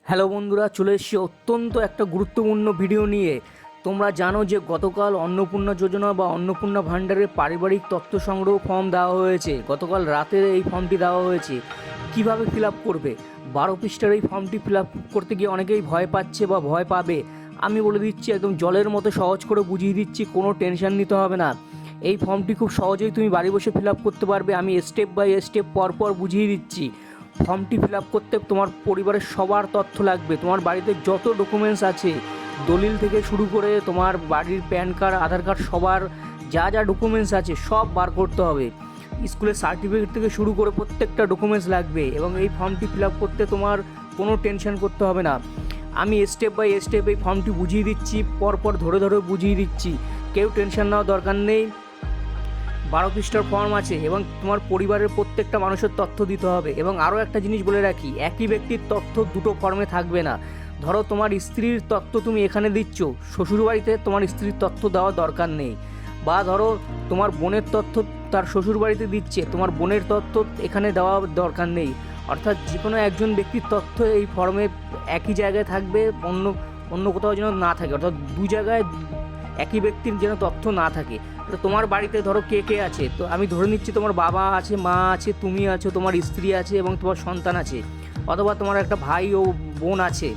Hello বন্ধুরা, চলে এসেছি অত্যন্ত একটা গুরুত্বপূর্ণ ভিডিও নিয়ে। তোমরা জানো যে গতকাল অন্নপূর্ণা যোজনা বা অন্নপূর্ণা ভাণ্ডারের পারিবারিক তথ্য সংগ্রহ ফর্ম দেওয়া হয়েছে। গতকাল রাতে এই ফর্মটি দেওয়া হয়েছে। কিভাবে ফিল আপ করবে? 12 পৃষ্ঠার এই ফর্মটি ফিল আপ করতে গিয়ে অনেকেই ভয় পাচ্ছে বা ভয় পাবে। আমি বলে দিচ্ছি, একদম জলের মতো সহজ করে বুঝিয়ে দিচ্ছি, কোনো টেনশন নিতে হবে না। এই ফর্মটি খুব সহজেই তুমি বাড়ি বসে ফিল আপ করতে পারবে। আমি স্টেপ বাই স্টেপ পরপর বুঝিয়ে দিচ্ছি। ফর্মটি ফিল আপ করতে তোমার পরিবারের সবার তথ্য লাগবে। তোমার বাড়িতে যত ডকুমেন্টস আছে, দলিল থেকে শুরু করে তোমার বাড়ির প্যান কার্ড, আধার কার্ড, সবার যা যা ডকুমেন্টস আছে সব বার করতে হবে। স্কুলের সার্টিফিকেট থেকে শুরু করে প্রত্যেকটা ডকুমেন্টস লাগবে, এবং এই ফর্মটি ফিল আপ করতে তোমার কোনো টেনশন করতে হবে না। আমি স্টেপ বাই স্টেপ এই ফর্মটি বুঝিয়ে দিচ্ছি, পরপর ধরে ধরে বুঝিয়ে দিচ্ছি। কেউ টেনশন নেওয়ার দরকার নেই। 12 পৃষ্ঠার ফর্ম আছে, এবং তোমার পরিবারের প্রত্যেকটা মানুষের তথ্য দিতে হবে। এবং আরও একটা জিনিস বলে রাখি, একই ব্যক্তির তথ্য দুটো ফর্মে থাকবে না। ধরো তোমার স্ত্রীর তথ্য তুমি এখানে দিচ্ছ, শ্বশুরবাড়িতে তোমার স্ত্রীর তথ্য দেওয়ার দরকার নেই। বা ধরো তোমার বোনের তথ্য তার শ্বশুরবাড়িতে দিচ্ছে, তোমার বোনের তথ্য এখানে দেওয়ার দরকার নেই। অর্থাৎ যে কোনো একজন ব্যক্তির তথ্য এই ফর্মে একই জায়গায় থাকবে, অন্য অন্য কোথাও যেন না থাকে। অর্থাৎ দু জায়গায় একই ব্যক্তির যেন তথ্য না থাকে। তো তোমার বাড়িতে ধরো কে কে আছে, তো আমি ধরে নিচ্ছি তোমার বাবা আছে, মা আছে, তুমি আছো, তোমার স্ত্রী আছে এবং তোমার সন্তান আছে, অথবা তোমার একটা ভাই ও বোন আছে।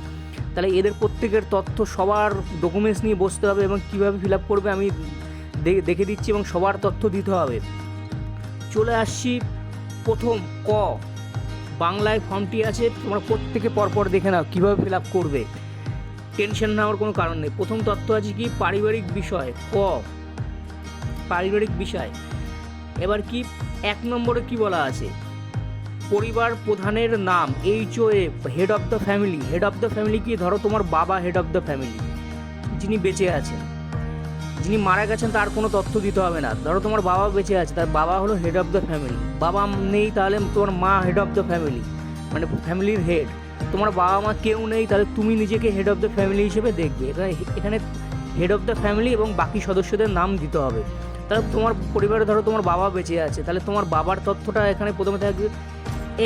তাহলে এদের প্রত্যেকের তথ্য সবার ডকুমেন্টস নিয়ে বসতে হবে, এবং কীভাবে ফিল আপ করবে আমি দেখে দিচ্ছি, এবং সবার তথ্য দিতে হবে। চলে আসছি প্রথম ক। বাংলায় ফর্মটি আছে, তোমরা প্রত্যেকে পরপর দেখে নাও কীভাবে ফিল আপ করবে। টেনশন নেওয়ার কোনো কারণ নেই। প্রথম তথ্য আছে কি, পারিবারিক বিষয়। ক, পারিবারিক বিষয়। এবার কি 1 নম্বরে কি বলা আছে, পরিবার প্রধানের নাম। HOA, head of the family. Head of the family কি, ধরো তোমার বাবা হেড অফ দ্য ফ্যামিলি, যিনি বেঁচে আছেন। যিনি মারা গেছেন তার কোনো তথ্য দিতে হবে না। ধরো তোমার বাবা বেঁচে আছে, তার বাবা হলো হেড অফ দ্য ফ্যামিলি। বাবা নেই, তাহলে তোমার মা হেড অফ দ্য ফ্যামিলি, মানে ফ্যামিলির হেড। তোমার বাবা মা কেউ নেই, তাহলে তুমি নিজেকে হেড অফ দ্য ফ্যামিলি হিসেবে দেখবে। এখানে হেড অফ দ্য ফ্যামিলি এবং বাকি সদস্যদের নাম দিতে হবে। তাহলে তোমার পরিবারে ধরো তোমার বাবা বেঁচে আছে, তাহলে তোমার বাবার তথ্যটা এখানে প্রথমে থাকবে।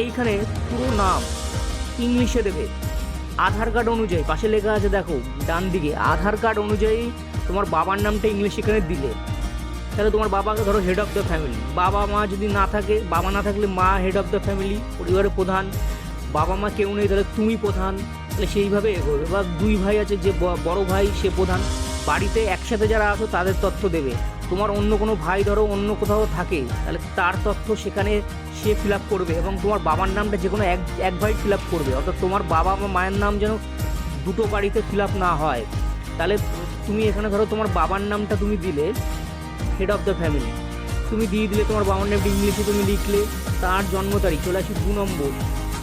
এইখানে পুরো নাম ইংলিশে দেবে। আধার কার্ড অনুযায়ী, পাশে লেখা আছে দেখো ডান দিকে, আধার কার্ড অনুযায়ী তোমার বাবার নামটা ইংলিশ এখানে দিলে। তাহলে তোমার বাবাকে ধরো হেড অফ দ্য ফ্যামিলি। বাবা মা যদি না থাকে, বাবা না থাকলে মা হেড অফ দ্য ফ্যামিলি, পরিবারের প্রধান। বাবা মা কেউ নেই, তাহলে তুমি প্রধান। তাহলে সেইভাবে এগোবে। বা দুই ভাই আছে, যে বড় ভাই সে প্রধান। বাড়িতে একসাথে যারা আছো তাদের তথ্য দেবে। তোমার অন্য কোনো ভাই ধরো অন্য কোথাও থাকে, তাহলে তার তথ্য সেখানে সে ফিল আপ করবে, এবং তোমার বাবার নামটা যে কোনো এক ভাই ফিল আপ করবে। অর্থাৎ তোমার বাবা বা মায়ের নাম যেন দুটো বাড়িতে ফিল আপ না হয়। তাহলে তুমি এখানে ধরো তোমার বাবার নামটা তুমি দিলে হেড অফ দ্য ফ্যামিলি, তুমি দিয়ে দিলে তোমার বাবার নামটা ইংলিশে তুমি লিখলে। তার জন্ম তারিখ, চলে আসি 2 নম্বর,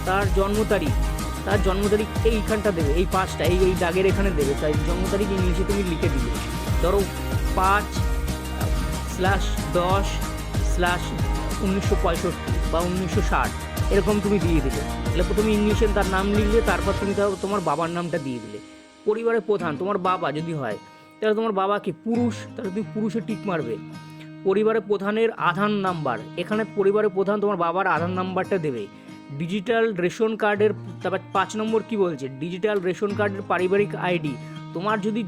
তার জন্ম তারিখ। তার জন্ম তারিখ এইখানটা দেবে, এই 5টা এই দাগের এখানে দেবে। তাই জন্ম তারিখ ইংলিশে তুমি লিখে দিলে। ধরো 5/10/1965 বা 1960, এরকম তুমি দিয়ে দিলে। তাহলে প্রথমে ইংলিশে তার নাম লিখলে, তারপর তুমি তোমার বাবার নামটা দিয়ে দিলে। পরিবারের প্রধান তোমার বাবা যদি হয়, তাহলে তোমার বাবা কি পুরুষ, তাহলে তুমি পুরুষে টিক মারবে। পরিবারের প্রধানের আধার নাম্বার, এখানে পরিবারের প্রধান তোমার বাবার আধার নাম্বারটা দেবে। ডিজিটাল রেশন কার্ডের, তারপর 5 নম্বর কি বলছে, ডিজিটাল রেশন কার্ডের পারিবারিক আইডি। তোমার যদি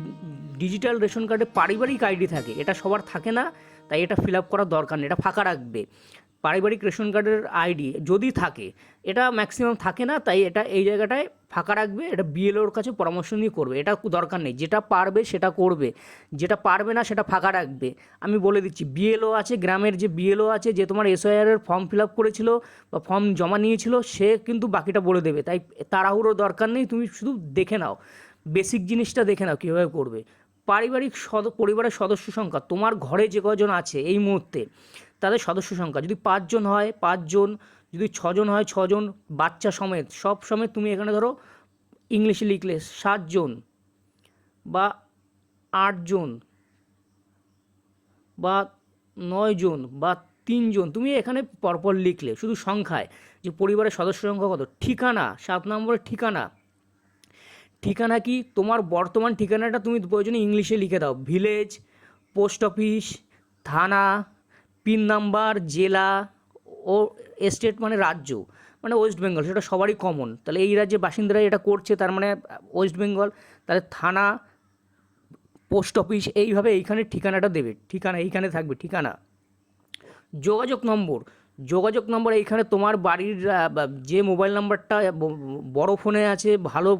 ডিজিটাল রেশন কার্ডে পারিবারিক আইডি থাকে, এটা সবার থাকে না, তাই এটা ফিল আপ করার দরকার নেই, এটা ফাঁকা রাখবে। পারিবারিক রেশন কার্ডের আইডি যদি থাকে, এটা ম্যাক্সিমাম থাকে না, তাই এটা এই জায়গাটায় ফাঁকা রাখবে। এটা বিএলওর কাছে পরামর্শ নিয়ে করবে, এটা দরকার নেই। যেটা পারবে সেটা করবে, যেটা পারবে না সেটা ফাঁকা রাখবে। আমি বলে দিচ্ছি, বিএলও আছে, গ্রামের যে বিএলও আছে, যে তোমার SIR এর ফর্ম ফিল আপ করেছিল বা ফর্ম জমা নিয়েছিল, সে কিন্তু বাকিটা বলে দেবে। তাই তাড়াহুড়োর দরকার নেই, তুমি শুধু দেখে নাও, বেসিক জিনিসটা দেখে নাও কীভাবে করবে। পরিবারের সদস্য সংখ্যা, তোমার ঘরে যে কজন আছে এই মুহূর্তে তাদের সদস্য সংখ্যা, যদি 5 জন হয় 5 জন, যদি 6 জন হয় 6 জন, বাচ্চা সমেত সব সমেত তুমি এখানে ধরো ইংলিশে লিখলে 7 জন বা 8 জন বা 9 জন বা 3 জন, তুমি এখানে পরপর লিখলে শুধু সংখ্যায়, যে পরিবারের সদস্য সংখ্যা কত। ঠিকানা, 7 নম্বরের ঠিকানা। ঠিকানা কি, তোমার বর্তমান ঠিকানাটা তুমি প্রয়োজনে ইংলিশে লিখে দাও। ভিলেজ, পোস্ট অফিস, থানা, পিন নাম্বার, জেলা ও স্টেট মানে রাজ্য, মানে ওয়েস্ট বেঙ্গল, সেটা সবারই কমন। তাহলে এই রাজ্যের বাসিন্দারা এটা করছে, তার মানে ওয়েস্ট বেঙ্গল। তাহলে থানা, পোস্ট অফিস, এইভাবে এইখানে ঠিকানাটা দেবে, ঠিকানা এইখানে থাকবে ঠিকানা। যোগাযোগ নম্বর, যোগাযোগ নম্বর এইখানে তোমার বাড়ির যে মোবাইল নাম্বারটা বড় ফোনে আছে, ভালো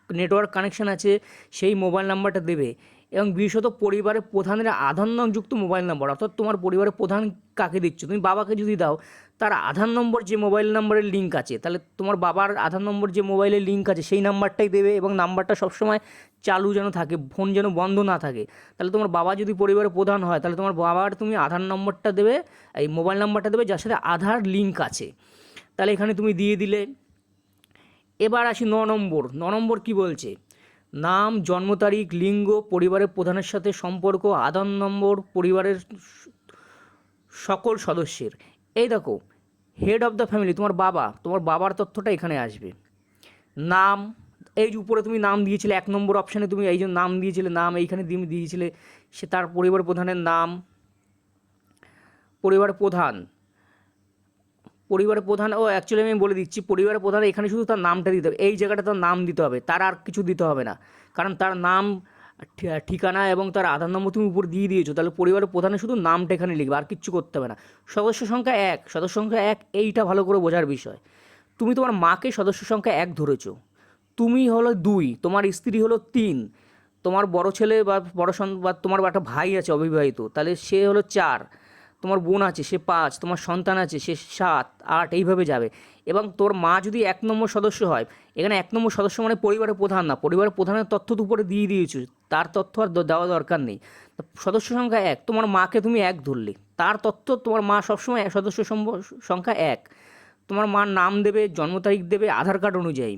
নেটওয়ার্ক কানেকশান আছে, সেই মোবাইল নাম্বারটা দেবে। এবং বিশেষত পরিবারের প্রধানের আধার যুক্ত মোবাইল নাম্বার, অর্থাৎ তোমার পরিবারের প্রধান কাকে দিচ্ছ, তুমি বাবাকে যদি দাও, তার আধার নম্বর যে মোবাইল নাম্বারের লিঙ্ক আছে, তাহলে তোমার বাবার আধার নম্বর যে মোবাইলের লিঙ্ক আছে সেই নাম্বারটাই দেবে। এবং নাম্বারটা সবসময় চালু যেন থাকে, ফোন যেন বন্ধ না থাকে। তাহলে তোমার বাবা যদি পরিবারের প্রধান হয়, তাহলে তোমার বাবার তুমি আধার নম্বরটা দেবে, এই মোবাইল নাম্বারটা দেবে যার সাথে আধার লিঙ্ক আছে। তাহলে এখানে তুমি দিয়ে দিলে। এবার আসি 9 নম্বর। 9 নম্বর কী বলছে? নাম, জন্ম তারিখ, লিঙ্গ, পরিবারের প্রধানের সাথে সম্পর্ক, আধার নম্বর, পরিবারের সকল সদস্যের। এই দেখো, হেড অফ দ্য ফ্যামিলি তোমার বাবা, তোমার বাবার তথ্যটা এখানে আসবে। নাম, এই যে উপরে তুমি নাম দিয়েছিলে 1 নম্বর অপশানে, তুমি এই যে নাম দিয়েছিলে, নাম এইখানে দিয়েছিলে, সে তার পরিবার প্রধানের নাম, পরিবার প্রধান, পরিবারের প্রধান। ও অ্যাকচুয়ালি আমি বলে দিচ্ছি, পরিবারের প্রধান এখানে শুধু তার নামটা দিতে হবে, এই জায়গাটা তার নাম দিতে হবে, তার আর কিছু দিতে হবে না। কারণ তার নাম, ঠিকানা এবং তার আধার নম্বর তুমি উপর দিয়ে দিয়েছো, তাহলে পরিবারের প্রধানের শুধু নামটা এখানে লিখবে, আর কিচ্ছু করতে হবে না। সদস্য সংখ্যা 1, সদস্য সংখ্যা 1, এইটা ভালো করে বোঝার বিষয়। তুমি তোমার মাকে সদস্য সংখ্যা 1 ধরেছো, তুমি হলো 2, তোমার স্ত্রী হলো 3, তোমার বড় ছেলে বা বা তোমার একটা ভাই আছে অবিবাহিত, তাহলে সে হলো 4, তোমার বোন আছে সে 5, তোমার সন্তান আছে সে 7, 8, এইভাবে যাবে। এবং তোর মা যদি 1 নম্বর সদস্য হয়, এখানে 1 নম্বর সদস্য মানে পরিবারের প্রধান না, পরিবারের প্রধানের তথ্য তো উপরে দিয়ে দিয়েছো, তার তথ্য আর দেওয়া দরকার নেই। সদস্য সংখ্যা 1, তোমার মাকে তুমি 1 ধরলে, তার তথ্য তোমার মা সবসময় সদস্য সংখ্যা 1। তোমার মার নাম দেবে, জন্ম তারিখ দেবে আধার কার্ড অনুযায়ী,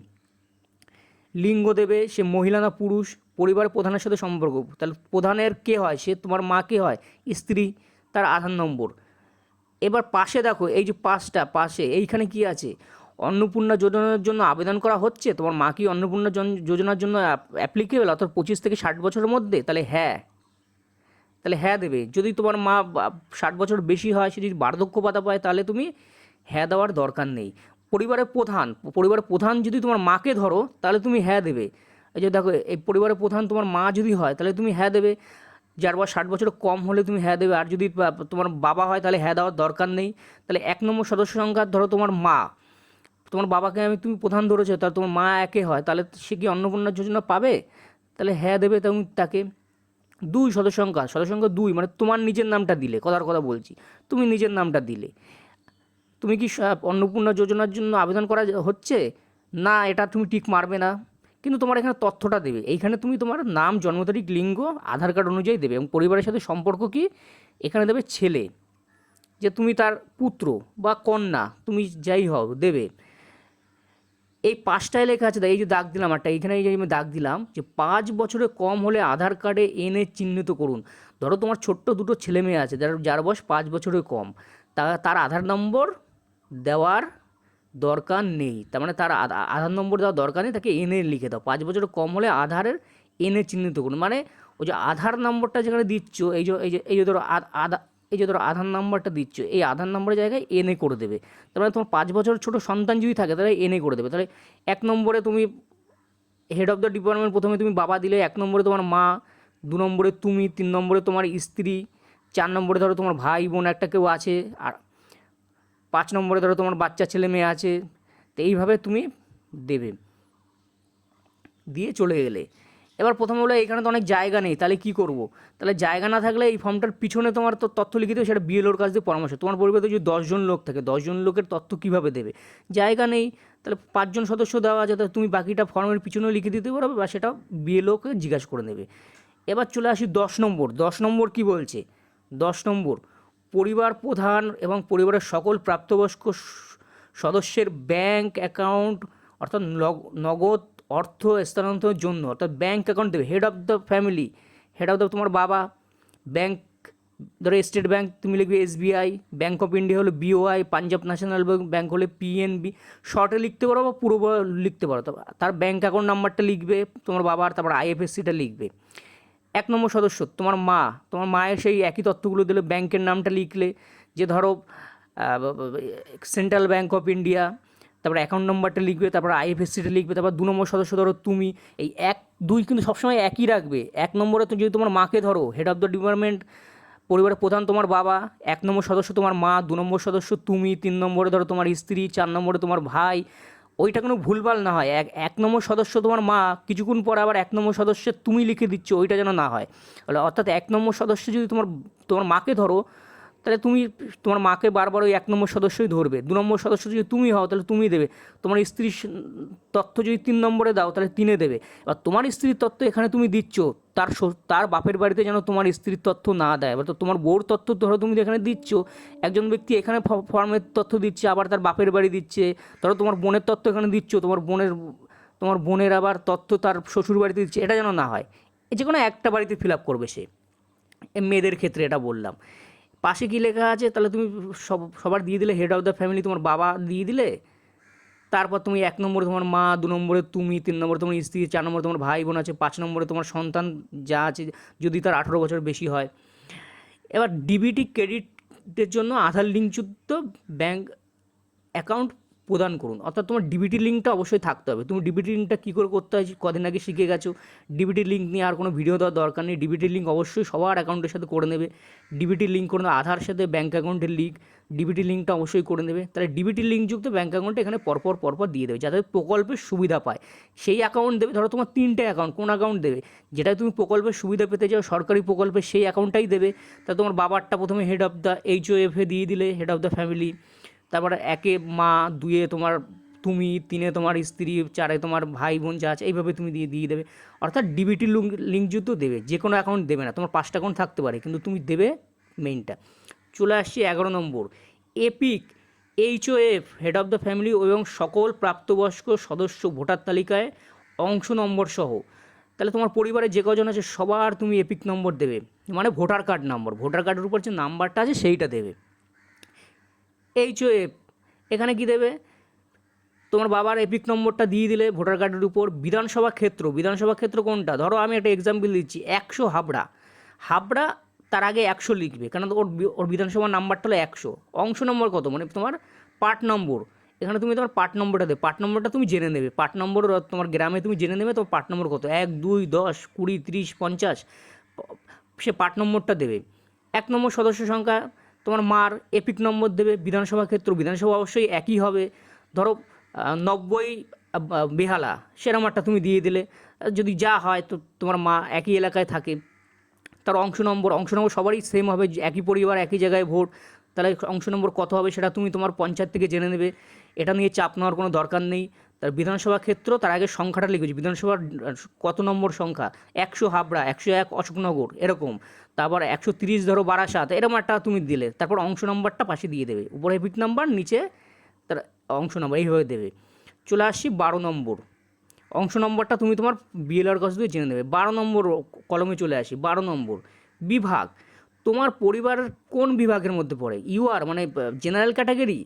লিঙ্গ দেবে, সে মহিলা না পুরুষ, পরিবারের প্রধানের সাথে সম্পর্ক, তাহলে প্রধানের কে হয়, সে তোমার মা কে হয়, স্ত্রী, তার আধার নম্বর। এবার পাশে দেখো, এই যে পাশে এইখানে কি আছে? অন্নপূর্ণা যোজনার জন্য আবেদন করা হচ্ছে, তোমার মা কি অন্নপূর্ণা যোজনার জন্য অ্যাপ্লিকেবল, অর্থাৎ 25 থেকে 60 বছরের মধ্যে? তাহলে হ্যাঁ দেবে। যদি তোমার মা 60 বছর বেশি হয়, সে যদি বার্ধক্য ভাতা পায়, তাহলে তুমি হ্যাঁ দেওয়ার দরকার নেই। পরিবারের প্রধান যদি তোমার মাকে ধরো, তাহলে তুমি হ্যাঁ দেবে। এই যে দেখো, এই পরিবারের প্রধান তোমার মা যদি হয়, তাহলে তুমি হ্যাঁ দেবে। যার বয়স 60 বছরের কম হলে তুমি হ্যাঁ দেবে। আর যদি তোমার বাবা হয়, তাহলে হ্যাঁ দেওয়ার দরকার নেই। তাহলে 1 নম্বর সদস্য সংখ্যা ধরো তোমার মা, তোমার বাবাকে তুমি প্রধান ধরেছো, তাহলে তোমার মা 1 হয়, তাহলে সে কি অন্নপূর্ণা যোজনা পাবে? তাহলে হ্যাঁ দেবে তুমি তাকে। 2 সদস্য সংখ্যা 2 মানে তোমার নিজের নামটা দিলে, কথার কথা বলছি, তুমি নিজের নামটা দিলে। তুমি কি অন্নপূর্ণা যোজনার জন্য আবেদন করা হচ্ছে? না, এটা তুমি টিক মারবে না, কিন্তু তোমার এখানে তথ্যটা দেবে। এইখানে তুমি তোমার নাম, জন্ম তারিখ, লিঙ্গ, আধার কার্ড অনুযায়ী দেবে। এবং পরিবারের সাথে সম্পর্ক কি, এখানে দেবে ছেলে, যে তুমি তার পুত্র বা কন্যা, তুমি যাই হও দেবে। এই 5টায় লেখা আছে, এই যে দাগ দিলাম একটা, এইখানে এই যে আমি দাগ দিলাম যে 5 বছরের কম হলে আধার কার্ডে এনে চিহ্নিত করুন। ধরো তোমার ছোট্ট 2টো ছেলে মেয়ে আছে, যার বয়স 5 বছরের কম, তার আধার নম্বর দেওয়ার দরকার নেই। তার মানে তার আধার নম্বর দেওয়ার দরকার নেই, তাকে এনে লিখে দাও। 5 বছরের কম হলে আধারের এনে চিহ্নিত করুন, মানে ওই যে আধার নম্বরটা যেখানে দিচ্ছ, এই যে ধরো আধার নাম্বারটা দিচ্ছ, এই আধার নম্বরের জায়গায় এনে করে দেবে। তার মানে তোমার 5 বছরের ছোটো সন্তান যদি থাকে, তাহলে এনে করে দেবে। তাহলে 1 নম্বরে তুমি হেড অফ দ্য ডিপার্টমেন্ট, প্রথমে তুমি বাবা দিলে, 1 নম্বরে তোমার মা, 2 নম্বরে তুমি, 3 নম্বরে তোমার স্ত্রী, 4 নম্বরে ধরো তোমার ভাই বোন একটা কেউ আছে, আর 5 নম্বরে ধরো তোমার বাচ্চা ছেলে মেয়ে আছে। তো এইভাবে তুমি দেবে, দিয়ে চলে গেলে। এবার প্রথমে বলে এখানে তো অনেক জায়গা নেই, তাহলে কি করব? তাহলে জায়গা না থাকলে এই ফর্মটার পিছনে তোমার তো তথ্য লিখে দেবে, সেটা বিএলওর কাছ দিয়ে পরামর্শ। তোমার পরিবারে যদি 10 জন লোক থাকে, 10 জন লোকের তথ্য কীভাবে দেবে? জায়গা নেই, তাহলে 5 জন সদস্য দেওয়া আছে, তাহলে তুমি বাকিটা ফর্মের পিছনেও লিখে দিতে পারবে, বা সেটা বিএলওকে জিজ্ঞাসা করে নেবে। এবার চলে আসি 10 নম্বর। 10 নম্বর কী বলছে? 10 নম্বর, পরিবার প্রধান এবং পরিবারের সকল প্রাপ্তবয়স্ক সদস্যের ব্যাংক অ্যাকাউন্ট, অর্থাৎ নগদ অর্থ স্থানান্তরের জন্য, অর্থাৎ ব্যাংক অ্যাকাউন্ট দেবে। Head of the family, head of the তোমার বাবা, ব্যাংক ধরো স্টেট ব্যাংক তুমি লিখবে SBI, ব্যাংক অফ ইন্ডিয়া হলে BOI, পাঞ্জাব ন্যাশনাল ব্যাংক হলে PNB, শর্টে লিখতে পারো বা পুরো লিখতে পারো। তার ব্যাংক অ্যাকাউন্ট নাম্বারটা লিখবে তোমার বাবার, তারপর IFSCটা লিখবে। 1 নম্বর সদস্য তোমার মা, তোমার মায়ের সেই একই তথ্যগুলো দিলে, ব্যাংকের নামটা লিখলে, যে ধরো সেন্ট্রাল ব্যাংক অফ ইন্ডিয়া, তারপরে অ্যাকাউন্ট নাম্বারটা লিখবে, তারপর আইএফএসসিটা লিখবে, তারপর 2 নম্বর সদস্য ধরো তুমি। এই 1 2 কিন্তু সবসময় একই রাখবে। 1 নম্বরে তো যদি তোমার মাকে ধরো, হেড অফ দ্য ডিপার্টমেন্ট, পরিবারের প্রধান তোমার বাবা, 1 নম্বর সদস্য তোমার মা, 2 নম্বর সদস্য তুমি, 3 নম্বরে ধরো তোমার স্ত্রী, 4 নম্বরে তোমার ভাই। ওইটা কোনো ভুলভাল না হয়। এক নম্বর সদস্য তোমার মা, কিছুক্ষণ পর আবার 1 নম্বর সদস্য তুমি লিখে দিচ্ছ, ওইটা যেন না হয়। অর্থাৎ 1 নম্বর সদস্য যদি তোমার তোমার মাকে ধরো, তাহলে তুমি তোমার মাকে বারবার ওই 1 নম্বর সদস্যই ধরবে। 2 নম্বর সদস্য যদি তুমি হও, তাহলে তুমি দেবে। তোমার স্ত্রীর তথ্য যদি 3 নম্বরে দাও, তাহলে 3-এ দেবে। এবার তোমার স্ত্রীর তথ্য এখানে তুমি দিচ্ছ, তার বাপের বাড়িতে যেন তোমার স্ত্রীর তথ্য না দেয়। এবার তো তোমার বউর তথ্য ধরো তুমি এখানে দিচ্ছ, একজন ব্যক্তি এখানে ফর্মের তথ্য দিচ্ছে, আবার তার বাপের বাড়ি দিচ্ছে। ধরো তোমার বোনের তথ্য এখানে দিচ্ছ, তোমার বোনের আবার তথ্য তার শ্বশুর বাড়িতে দিচ্ছে, এটা যেন না হয়। যে কোনো একটা বাড়িতে ফিল আপ করবে সে। মেয়েদের ক্ষেত্রে এটা বললাম। পাশে কী লেখা আছে, তাহলে তুমি সবার দিয়ে দিলে, হেড অফ দ্য ফ্যামিলি তোমার বাবা দিয়ে দিলে। তারপর তুমি 1 নম্বরে তোমার মা, 2 নম্বরে তুমি, 3 নম্বরে তোমার স্ত্রী, 4 নম্বরে তোমার ভাই বোন আছে, 5 নম্বরে তোমার সন্তান যা আছে, যদি তার 18 বছর বেশি হয়। এবার ডিবিটি ক্রেডিটের জন্য আধার লিঙ্কযুক্ত ব্যাঙ্ক অ্যাকাউন্ট প্রদান করুন। অর্থাৎ তোমার ডিবিটি লিঙ্কটা অবশ্যই থাকতে হবে। তুমি ডিবিটি লিঙ্কটা কী করে করতে হয় কদিন আগে শিখে গেছো। ডিবিটি লিঙ্ক নিয়ে আর কোনো ভিডিও দেওয়ার দরকার নেই। ডিবিটি লিঙ্ক অবশ্যই সবার অ্যাকাউন্টের সাথে করে নেবে। ডিবিটি লিঙ্ক করে নেবে, আধার সাথে ব্যাঙ্ক অ্যাকাউন্টের লিঙ্ক, ডিবিটি লিঙ্কটা অবশ্যই করে নেবে। তাহলে ডিবিটি লিঙ্কযুক্ত ব্যাঙ্ক অ্যাকাউন্টটা এখানে পরপর দিয়ে দেবে, যাতে প্রকল্পের সুবিধা পায় সেই অ্যাকাউন্ট দেবে। ধরো তোমার 3টে অ্যাকাউন্ট, কোন অ্যাকাউন্ট দেবে? যেটা তুমি প্রকল্পের সুবিধা পেতে চাও সরকারি প্রকল্পে, সেই অ্যাকাউন্টটাই দেবে। তা তোমার বাবারটা প্রথমে হেড অফ দ্য HOF-এ দিয়ে দিলে, হেড অফ দ্য ফ্যামিলি। তারপরে 1-এ মা, 2-এ তোমার তুমি, 3-এ তোমার স্ত্রী, 4-এ তোমার ভাই বোন যা আছে, এইভাবে তুমি দিয়ে দেবে। অর্থাৎ ডিবিটি লিঙ্কযুক্ত দেবে। যে কোনো অ্যাকাউন্ট দেবে না, তোমার 5টা অ্যাকাউন্ট থাকতে পারে, কিন্তু তুমি দেবে মেইনটা। চলে আসছি 11 নম্বর, EPIC HOF, head of the family এবং সকল প্রাপ্তবয়স্ক সদস্য ভোটার তালিকায় অংশ নম্বর সহ। তাহলে তোমার পরিবারে যে কজন আছে সবার তুমি এপিক নম্বর দেবে, মানে ভোটার কার্ড নম্বর। ভোটার কার্ডের উপর যে নাম্বারটা আছে সেইটা দেবে। HOF এখানে কি দেবে? তোমার বাবার এপিক নম্বরটা দিয়ে দিলে ভোটার কার্ডের উপর। বিধানসভা ক্ষেত্র কোনটা? ধরো আমি একটা এক্সাম্পল দিচ্ছি, 100 হাবড়া, তার আগে 100 লিখবে, কারণ ওর বিধানসভার নাম্বারটা হলো 100। অংশ নম্বর কত, মানে তোমার পার্ট নম্বর। এখানে তুমি তোমার পার্ট নম্বরটা দেবে। পার্ট নম্বরটা তুমি জেনে নেবে, পার্ট নম্বর তোমার গ্রামে তুমি জেনে নেবে তোমার পার্ট নম্বর কত, 1 2 10 20 30 50, সে পার্ট নম্বরটা দেবে। 1 নম্বর সদস্য সংখ্যা তোমার মার এপিক নম্বর দেবে। বিধানসভা অবশ্যই একই হবে। ধরো 90 বেহালা, সেরকম একটা তুমি দিয়ে দিলে। যদি যা হয় তো তোমার মা একই এলাকায় থাকে, তার অংশ নম্বর সবারই সেম হবে, একই পরিবার একই জায়গায় ভোট। তাহলে অংশ নম্বর কত হবে সেটা তুমি তোমার পঞ্চায়েত থেকে জেনে নেবে, এটা নিয়ে চাপ নেওয়ার কোনো দরকার নেই। তার বিধানসভা ক্ষেত্র, তার আগে সংখ্যাটা লিখেছি, বিধানসভার কত নম্বর সংখ্যা, 100 হাবড়া, 101 অশোকনগর, এরকম। তারপর 130 ধরো বারাসাত, এরকম একটা তুমি দিলে। তারপর অংশ নম্বরটা পাশে দিয়ে দেবে, উপরে এপিক নাম্বার, নিচে তার অংশ নম্বর, এইভাবে দেবে। চলে আসছি 12 নম্বর। অংশ নম্বরটা তুমি তোমার বিএলআর কাছ থেকে জেনে নেবে। 12 নম্বর কলমে চলে আসি। 12 নম্বর বিভাগ, তোমার পরিবার কোন বিভাগের মধ্যে পড়ে? ইউআর মানে জেনারেল ক্যাটাগরি,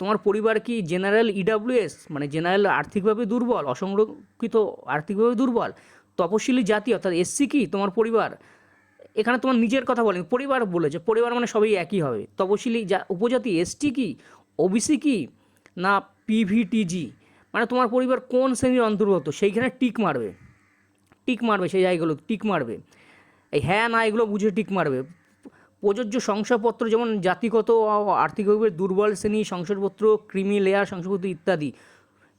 তোমার পরিবার কি জেনারেল ইডাব্লিউএস মানে জেনারেল আর্থিকভাবে দুর্বল, অসংরক্ষিত আর্থিকভাবে দুর্বল, তপশিলি জাতি অর্থাৎ এসসি কি তোমার পরিবার? এখানে তোমার নিজের কথা বলেনি, পরিবার বলেছে। পরিবার মানে সবই একই হবে। তপশিলি উপজাতি, এসটি কি, ওবিসি কি, না পিভিটিজি, মানে তোমার পরিবার কোন শ্রেণীর অন্তর্গত, সেইখানে টিক মারবে সেই জায়গাগুলো টিক মারবে। এই হ্যাঁ না এগুলো বুঝে টিক মারবে। প্রযোজ্য শংসাপত্র, যেমন জাতিগত আর্থিকভাবে দুর্বল শ্রেণী শংসাপত্র, ক্রিমি লেয়ার শংসাপত্র ইত্যাদি।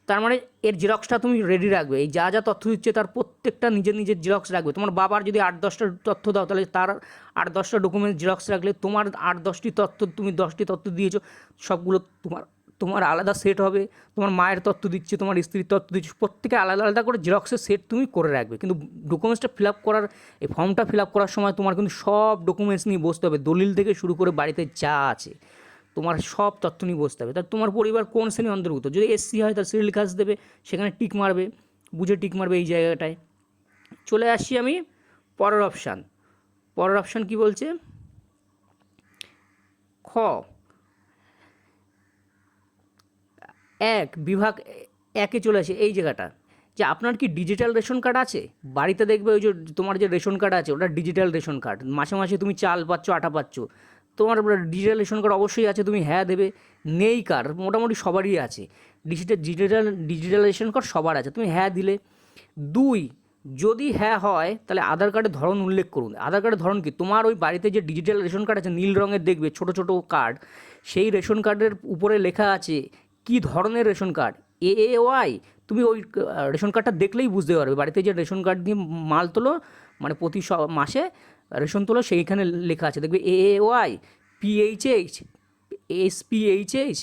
তার মানে এর জেরক্সটা তুমি রেডি রাখবে। এই যা তথ্য দিচ্ছে তার প্রত্যেকটা নিজের জেরক্স রাখবে। তোমার বাবার যদি 8-10টা তথ্য দাও, তাহলে তার 8-10টা ডকুমেন্ট জেরক্স রাখলে তোমার 8-10টি তথ্য, তুমি 10টি তথ্য দিয়েছো, সবগুলো তোমার আলাদা সেট হবে। তোমার মায়ের তথ্য দিচ্ছে, তোমার স্ত্রীর তথ্য দিচ্ছে, প্রত্যেকে আলাদা করে জেরক্সের সেট তুমি করে রাখবে। কিন্তু ডকুমেন্টসটা ফিল আপ করার, এই ফর্মটা ফিল আপ করার সময় তোমার কিন্তু সব ডকুমেন্টস নিয়ে বসতে হবে। দলিল থেকে শুরু করে বাড়িতে যা আছে তোমার সব তথ্য নিয়ে বসতে হবে। তার তোমার পরিবার কোন শ্রেণীর অন্তর্ভুক্ত, যদি এসসি হয় তার সিরিয়াল কাজ দেবে, সেখানে টিক মারবে, বুঝে টিক মারবে এই জায়গাটায়। চলে আসছি আমি পরের অপশান কি বলছে? খ, বিভাগ 1-এ চলে আসে এই জায়গাটা, যে আপনার কি ডিজিটাল রেশন কার্ড আছে? বাড়িতে দেখবে ওই যে তোমার যে রেশন কার্ড আছে ওটা ডিজিটাল রেশন কার্ড। মাসে তুমি চাল পাচ্ছ, আটা পাচ্ছ, তোমার ডিজিটাল রেশন কার্ড অবশ্যই আছে, তুমি হ্যাঁ দেবে। নেই কার, মোটামুটি সবারই আছে ডিজিটাল রেশন কার্ড সবার আছে, তুমি হ্যাঁ দিলে। 2, যদি হ্যাঁ হয় তাহলে আধার কার্ডের ধরন উল্লেখ করুন। আধার কার্ডের ধরন কি? তোমার ওই বাড়িতে যে ডিজিটাল রেশন কার্ড আছে নীল রঙের দেখবে ছোট ছোট কার্ড, সেই রেশন কার্ডের উপরে লেখা আছে কি ধরনের রেশন কার্ড, AAY। তুমি ওই রেশন কার্ডটা দেখলেই বুঝতে পারবে। বাড়িতে যে রেশন কার্ড দিয়ে মাল তোলো, মানে প্রতি মাসে রেশন তোলো, সেইখানে লেখা আছে দেখবে AAY, PHH, SPHH,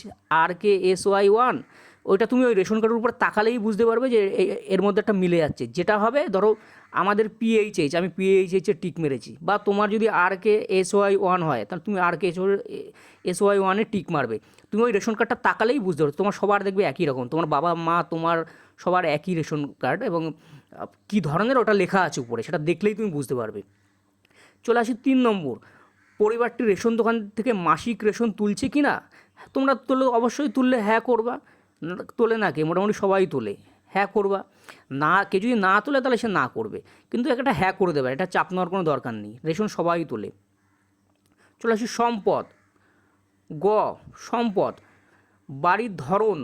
RKSY1। ওইটা তুমি ওই রেশন কার্ডের উপর তাকালেই বুঝতে পারবে যে এর মধ্যে একটা মিলে যাচ্ছে। যেটা হবে ধরো আমাদের PHH, আমি PHH-এ টিক মেরেছি, বা তোমার যদি RKSY1 হয় তাহলে তুমি RKSY1-এ টিক মারবে। তুমি ওই রেশন কার্ডটা তাকালেই বুঝতে পারবে। তোমার সবার দেখবে একই রকম, তোমার বাবা মা তোমার সবার একই রেশন কার্ড, এবং কী ধরনের ওটা লেখা আছে উপরে সেটা দেখলেই তুমি বুঝতে পারবে। চলে আসি 3 নম্বর, পরিবারটি রেশন দোকান থেকে মাসিক রেশন তুলছে কি না। তোমরা তোলো, অবশ্যই তুললে হ্যাঁ করবা, তোলে না কে? মোটামুটি সবাই তোলে, হ্যাঁ করবা। না, কে যদি না তোলে তাহলে সে না করবে, কিন্তু একটা হ্যাঁ করে দেবে, এটা চাপ নেওয়ার কোনো দরকার নেই, রেশন সবাই তোলে। চলে আসি সম্পদ। সম্পদ, বাড়ির ধরন।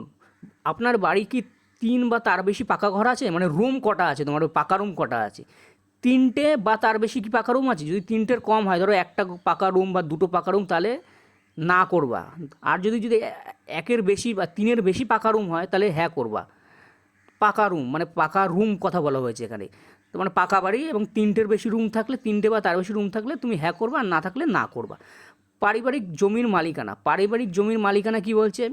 আপনার বাড়ি কি 3 বা তার বেশি পাকা ঘর আছে? মানে রুম কটা আছে তোমার, পাকা রুম কটা আছে? 3টে বা তার বেশি কি পাকা রুম আছে? যদি 3টের কম হয়, ধরো একটা পাকা রুম বা 2টো পাকা রুম, তাহলে না করবা। আর যদি 1-এর বেশি বা 3-এর বেশি পাকা রুম হয় তাহলে হ্যাঁ করবা। পাকা রুম মানে পাকা রুম কথা বলা হয়েছে এখানে, তো মানে পাকা বাড়ি এবং 3টের বেশি রুম থাকলে, 3টে বা তার বেশি রুম থাকলে তুমি হ্যাঁ করবা, আর না থাকলে না করবা। পারিবারিক জমির মালিকানা। পারিবারিক জমির মালিকানা কি বলছে?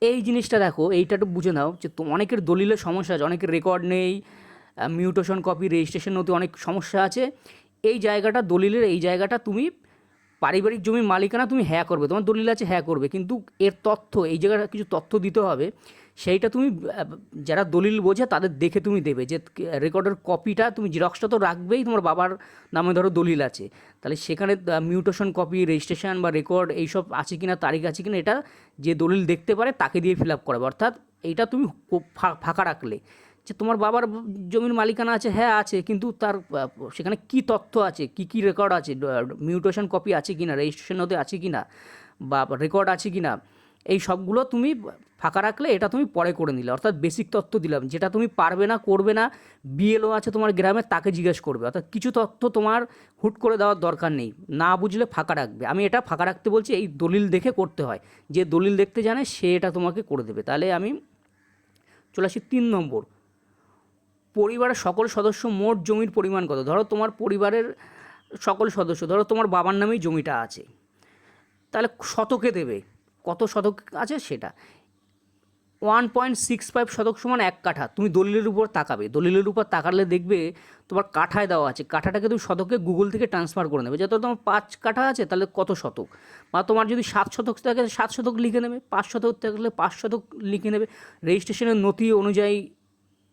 এই জিনিসটা দেখো, এইটা একটু বুঝে নাও যে অনেকের দলিলের সমস্যা আছে, অনেকের রেকর্ড নেই, মিউটেশন কপি, রেজিস্ট্রেশন নথি, অনেক সমস্যা আছে। এই জায়গাটা, দলিলের এই জায়গাটা তুমি পারিবারিক জমির মালিকানা তুমি হ্যাঁ করবে, তোমার দলিল আছে হ্যাঁ করবে, কিন্তু এর তথ্য, এই জায়গাটা কিছু তথ্য দিতে হবে, সেইটা তুমি যারা দলিল বোঝে তাদের দেখে তুমি দেবে। যে রেকর্ডের কপিটা তুমি, জেরক্সটা তো রাখবেই, তোমার বাবার নামে ধরো দলিল আছে, তাহলে সেখানে মিউটেশন কপি, রেজিস্ট্রেশন বা রেকর্ড এইসব আছে কিনা, তারিখ আছে কিনা, এটা যে দলিল দেখতে পারে তাকে দিয়ে ফিল আপ করাবে। অর্থাৎ এইটা তুমি ফাঁকা রাখলে যে তোমার বাবার জমির মালিকানা আছে, হ্যাঁ আছে, কিন্তু তার সেখানে কি তথ্য আছে, কি রেকর্ড আছে, মিউটেশন কপি আছে কিনা, রেজিস্ট্রেশন হতে আছে কিনা, বা রেকর্ড আছে কিনা, এই সবগুলো তুমি ফাঁকা রাখলে এটা তুমি পরে করে নিলে। অর্থাৎ বেসিক তথ্য দিলাম, যেটা তুমি পারবে না, করবে না, BLO আছে তোমার গ্রামে, তাকে জিজ্ঞেস করবে। অর্থাৎ কিছু তথ্য তোমার হুট করে দেওয়ার দরকার নেই, না বুঝলে ফাঁকা রাখবে। আমি এটা ফাঁকা রাখতে বলছি, এই দলিল দেখে করতে হয়, যে দলিল দেখতে জানে সে এটা তোমাকে করে দেবে। তাহলে আমি চলে আসি 3 নম্বর, পরিবারের সকল সদস্য মোট জমির পরিমাণ কত। ধরো তোমার পরিবারের সকল সদস্য, ধরো তোমার বাবার নামেই জমিটা আছে, তাহলে শতকে দেবে, কত শতক আছে সেটা। 1.65 শতক সমান 1 কাঠা। তুমি দলিলের উপর তাকাবে, দলিলের উপর তাকালে দেখবে তোমার কাঠায় দেওয়া আছে, কাঠাটাকে তুমি শতকে গুগল থেকে ট্রান্সফার করে নেবে। যত তোমার 5 কাঠা আছে তাহলে কত শতক, বা তোমার যদি 7 শতক থাকে 7 শতক লিখে নেবে, 5 শতক থাকলে 5 শতক লিখে নেবে। রেজিস্ট্রেশনের নথি অনুযায়ী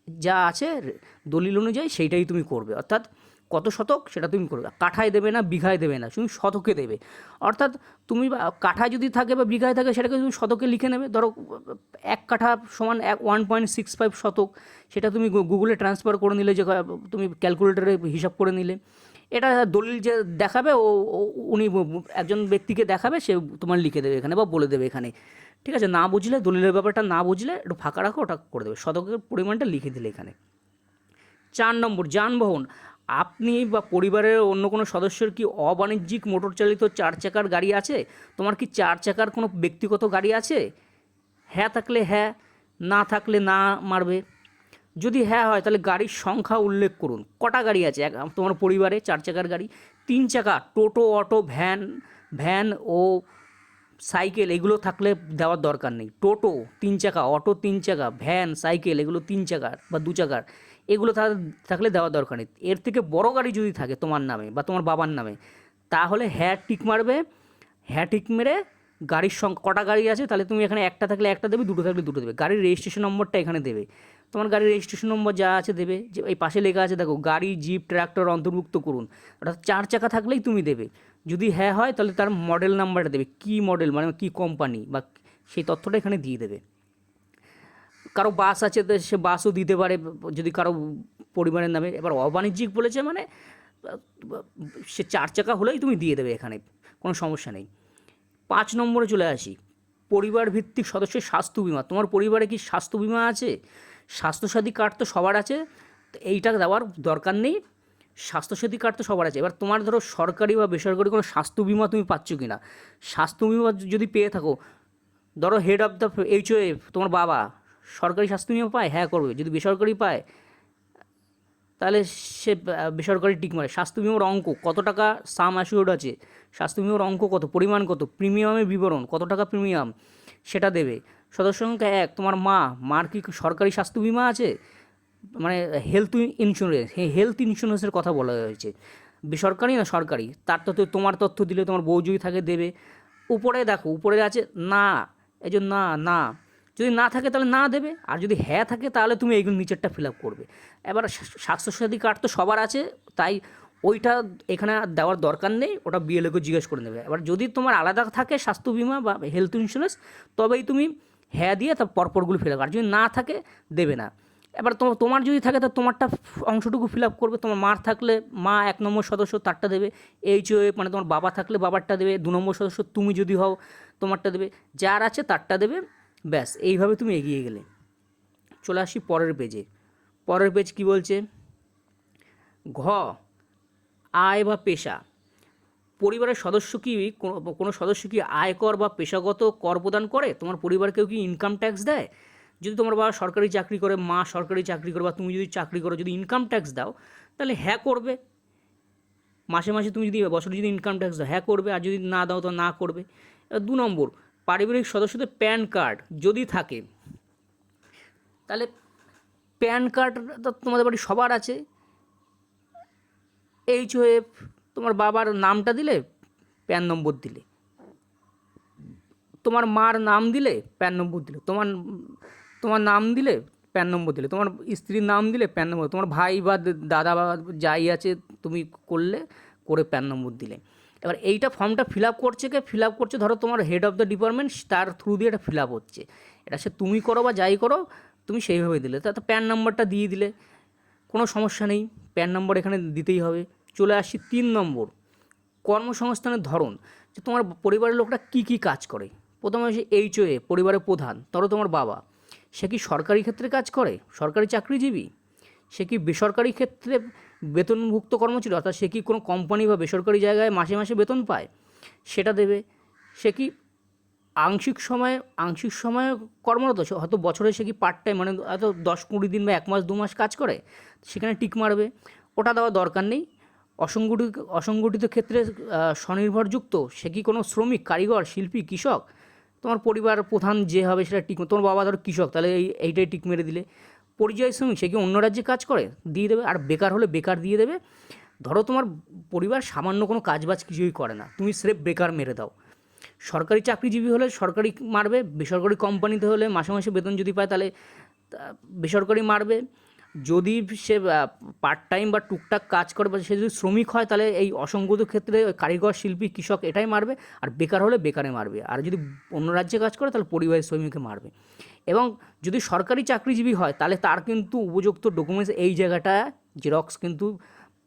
যা আছে দলিল অনুযায়ী সেইটাই তুমি করবে। অর্থাৎ কত শতক সেটা তুমি করবে, কাঠায় দেবে না, বিঘায় দেবে না, তুমি শতকে দেবে। অর্থাৎ তুমি কাঠায় যদি থাকে বা বিঘায় থাকে সেটাকে তুমি শতকে লিখে নেবে। ধরো 1 কাঠা সমান 1.65 শতক, সেটা তুমি গুগলে ট্রান্সফার করে নিলে, যে তুমি ক্যালকুলেটরে হিসাব করে নিলে। এটা দলিল যে দেখাবে, উনি একজন ব্যক্তিকে দেখাবে, সে তোমার লিখে দেবে এখানে বা বলে দেবে এখানে। ঠিক আছে, না বুঝলে, দলিলের ব্যাপারটা না বুঝলে একটু ফাঁকা রাখো, ওটা করে দেবে, শতকের পরিমাণটা লিখে দিলে এখানে। 4 নম্বর, যানবাহন। আপনি বা পরিবারের অন্য কোনো সদস্যের কি অবাণিজ্যিক মোটর চালিত 4 চাকার গাড়ি আছে? তোমার কি 4 চাকার কোনো ব্যক্তিগত গাড়ি আছে? হ্যাঁ থাকলে হ্যাঁ, না থাকলে না মারবে। যদি হ্যাঁ হয় তাহলে গাড়ির সংখ্যা উল্লেখ করুন, কটা গাড়ি আছে তোমার পরিবারে 4 চাকার গাড়ি। 3 চাকা টোটো, অটো, ভ্যান ও সাইকেল এগুলো থাকলে দেওয়ার দরকার নেই। টোটো 3 চাকা, অটো 3 চাকা, ভ্যান, সাইকেল এগুলো 3 চাকার বা 2 চাকার, এগুলো থাকলে দেওয়ার দরকার নেই। এর থেকে বড় গাড়ি যদি থাকে তোমার নামে বা তোমার বাবার নামে, তাহলে হ্যাঁ টিক মারবে। হ্যাঁ টিক মেরে গাড়ির সংখ্যা কটা গাড়ি আছে, তাহলে তুমি এখানে একটা থাকলে একটা দেবে, দুটো থাকলে দুটো দেবে। গাড়ির রেজিস্ট্রেশন নম্বরটা এখানে দেবে, তোমার গাড়ির রেজিস্ট্রেশন নম্বর যা আছে দেবে। যে এই পাশে লেখা আছে দেখো, গাড়ি, জিপ, ট্র্যাক্টর অন্তর্ভুক্ত করুন, অর্থাৎ 4 চাকা থাকলেই তুমি দেবে। যদি হ্যাঁ হয় তাহলে তার মডেল নাম্বারটা দেবে, কী মডেল মানে কী কোম্পানি, বা সেই তথ্যটা এখানে দিয়ে দেবে। কারো বাস আছে তো সে বাসও দিতে পারে, যদি কারো পরিবারের নামে। এবার অবাণিজ্যিক বলেছে মানে সে 4 চাকা হলেই তুমি দিয়ে দেবে, এখানে কোনো সমস্যা নেই। 5 নম্বরে চলে আসি, পরিবার ভিত্তিক সদস্যের স্বাস্থ্য বিমা। তোমার পরিবারে কি স্বাস্থ্য বিমা আছে? স্বাস্থ্যসাথী কার্ড তো সবার আছে, তো এইটা দেওয়ার দরকার নেই। স্বাস্থ্যসাথী কার্ড তো সবার আছে। এবার তোমার ধরো সরকারি বা বেসরকারি কোনো স্বাস্থ্য বিমা তুমি পাচ্ছ কি না। স্বাস্থ্য বিমা যদি পেয়ে থাকো, ধরো হেড অফ দ্য HOA তোমার বাবা সরকারি স্বাস্থ্য বিমা পায়, হ্যাঁ করবে। যদি বেসরকারি পায় তাহলে সে বেসরকারি টিক মারে। স্বাস্থ্য বিমার অঙ্ক কত টাকা সাম অ্যাসিওর্ড আছে, স্বাস্থ্য বিমার অঙ্ক কত, পরিমাণ কত, প্রিমিয়ামের বিবরণ কত টাকা প্রিমিয়াম সেটা দেবে। সদস্য সংখ্যা 1, তোমার মার কি সরকারি স্বাস্থ্য বিমা আছে, মানে হেলথ ইন্স্যুরেন্স, হেলথ ইন্স্যুরেন্সের কথা বলা হয়েছে, বেসরকারি না সরকারি, তার তো তোমার তথ্য দিলে তোমার বউ যদি থাকে দেবে। উপরে দেখো, উপরে আছে না, এই যে না না, যদি না থাকে তাহলে না দেবে, আর যদি হ্যাঁ থাকে তাহলে তুমি এইগুলো নিচেরটা ফিল আপ করবে। এবার স্বাস্থ্যসাথী কার্ড তো সবার আছে, তাই ওইটা এখানে দেওয়ার দরকার নেই, ওটা বিএলওকে জিজ্ঞেস করে নেবে। এবার যদি তোমার আলাদা থাকে স্বাস্থ্য বিমা বা হেলথ ইন্স্যুরেন্স, তবেই তুমি হ্যাঁ দিয়ে তার পরপরগুলো ফিল আপ, আর যদি না থাকে দেবে না। এবার তোমার যদি থাকে তা তোমারটা অংশটুকু ফিল আপ করবে। তোমার মার থাকলে মা 1 নম্বর সদস্য তারটা দেবে, HOA মানে তোমার বাবা থাকলে বাবারটা দেবে, 2 নম্বর সদস্য তুমি যদি হও তোমারটা দেবে, যার আছে তারটা দেবে। ব্যাস, এইভাবে তুমি এগিয়ে গেলে। চলে আসি পরের পেজে। পরের পেজ কি বলছে, ঘ, আয় বা পেশা। পরিবারের সদস্য কি কোনো সদস্য কি আয়কর বা পেশাগত কর প্রদান করে? তোমার পরিবার কেউ কি ইনকাম ট্যাক্স দেয়? যদি তোমার বাবা সরকারি চাকরি করে, মা সরকারি চাকরি করে, বা তুমি যদি চাকরি করো, যদি ইনকাম ট্যাক্স দাও তাহলে হ্যাঁ করবে। মাসে মাসে তুমি যদি বছরে যদি ইনকাম ট্যাক্স দাও হ্যাঁ করবে, আর যদি না দাও তো না করবে। 2 নম্বর, পারিবারিক সদস্যদের প্যান কার্ড যদি থাকে তাহলে প্যান কার্ড তো তোমাদের বাড়ি সবার আছে। HOA তোমার বাবার নামটা দিলে, প্যান নম্বর দিলে, তোমার মার নাম দিলে প্যান নম্বর দিলে, তোমার নাম দিলে প্যান নম্বর দিলে, তোমার স্ত্রীর নাম দিলে প্যান নম্বর, তোমার ভাই বা দাদা বা যাই আছে তুমি করে প্যান নম্বর দিলে। এবার এইটা ফর্মটা ফিল আপ করছে ধরো তোমার হেড অফ দ্য ডিপার্টমেন্ট, তার থ্রু দিয়ে এটা ফিল আপ হচ্ছে। এটা সে তুমি করো বা যাই করো, তুমি সেইভাবে দিলে, তাতে প্যান নাম্বারটা দিয়ে দিলে, কোনো সমস্যা নেই, প্যান নম্বর এখানে দিতেই হবে। চলে আসি 3 নম্বর, কর্মসংস্থানের ধরন, যে তোমার পরিবারের লোকরা কী কী কাজ করে। প্রথমে আসে HOA, পরিবারের প্রধান, ধরো তোমার বাবা, সে কি সরকারি ক্ষেত্রে কাজ করে, সরকারি চাকরিজীবী? সে কি বেসরকারি ক্ষেত্রে বেতনভুক্ত কর্মচারী, অর্থাৎ সে কি কোনো কোম্পানি বা বেসরকারি জায়গায় মাসে মাসে বেতন পায়, সেটা দেবে। সে কি আংশিক সময়ে কর্মরত, হয়তো বছরে সে কি পার্ট টাইম, মানে হয়তো 10-20 দিন বা 1 মাস 2 মাস কাজ করে, সেখানে টিক মারবে, ওটা দেওয়ার দরকার নেই। অসংগঠিত ক্ষেত্রে স্বনির্ভরযুক্ত, সে কি কোনো শ্রমিক, কারিগর, শিল্পী, কৃষক? তোমার পরিবার প্রধান যে হবে সেটা টিক, তোমার বাবা ধরো কৃষক, তাহলে এইটাই টিক মেরে দিলে। পরিযায়ী শ্রমিক, সে কি অন্য রাজ্যে কাজ করে, দিয়ে দেবে। আর বেকার হলে বেকার দিয়ে দেবে। ধরো তোমার পরিবার সামান্য কোনো কাজবাজ কিছুই করে না, তুমি স্রেফ বেকার মেরে দাও। সরকারি চাকরিজীবী হলে সরকারি মারবে, বেসরকারি কোম্পানিতে হলে মাসে মাসে বেতন যদি পায় তাহলে বেসরকারি মারবে। যদি সে পার্ট টাইম বা টুকটাক কাজ করে, বা সে যদি শ্রমিক হয় তাহলে এই অসংগত ক্ষেত্রে কারিগর, শিল্পী, কৃষক এটাই মারবে। আর বেকার হলে বেকারে মারবে। আর যদি অন্য রাজ্যে কাজ করে তাহলে পরিবারের শ্রমিককে মারবে। এবং যদি সরকারি চাকরিজীবী হয় তাহলে তার কিন্তু উপযুক্ত ডকুমেন্টস এই জায়গাটা জেরক্স, কিন্তু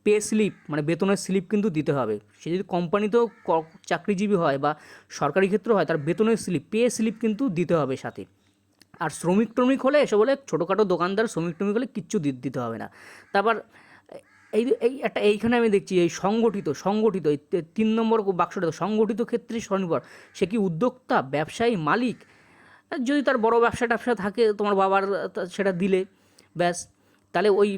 পে স্লিপ মানে বেতনের স্লিপ কিন্তু দিতে হবে। সে যদি কোম্পানিতেও চাকরিজীবী হয় বা সরকারি ক্ষেত্র হয়, তার বেতনের স্লিপ, পে স্লিপ কিন্তু দিতে হবে সাথে। আর শ্রমিক হলে এসব বলে ছোটোখাটো দোকানদার, শ্রমিক হলে কিচ্ছু দিতে হবে না। তারপর এইখানে আমি দেখছি এই সংগঠিত এই 3 নম্বর বাক্সটা, সংগঠিত ক্ষেত্রে স্বনির্ভর, সে কি উদ্যোক্তা, ব্যবসায়ী, মালিক? যদি তার বড় ব্যবসা থাকে তোমার বাবার, সেটা দিলে ব্যাস। তাহলে ওই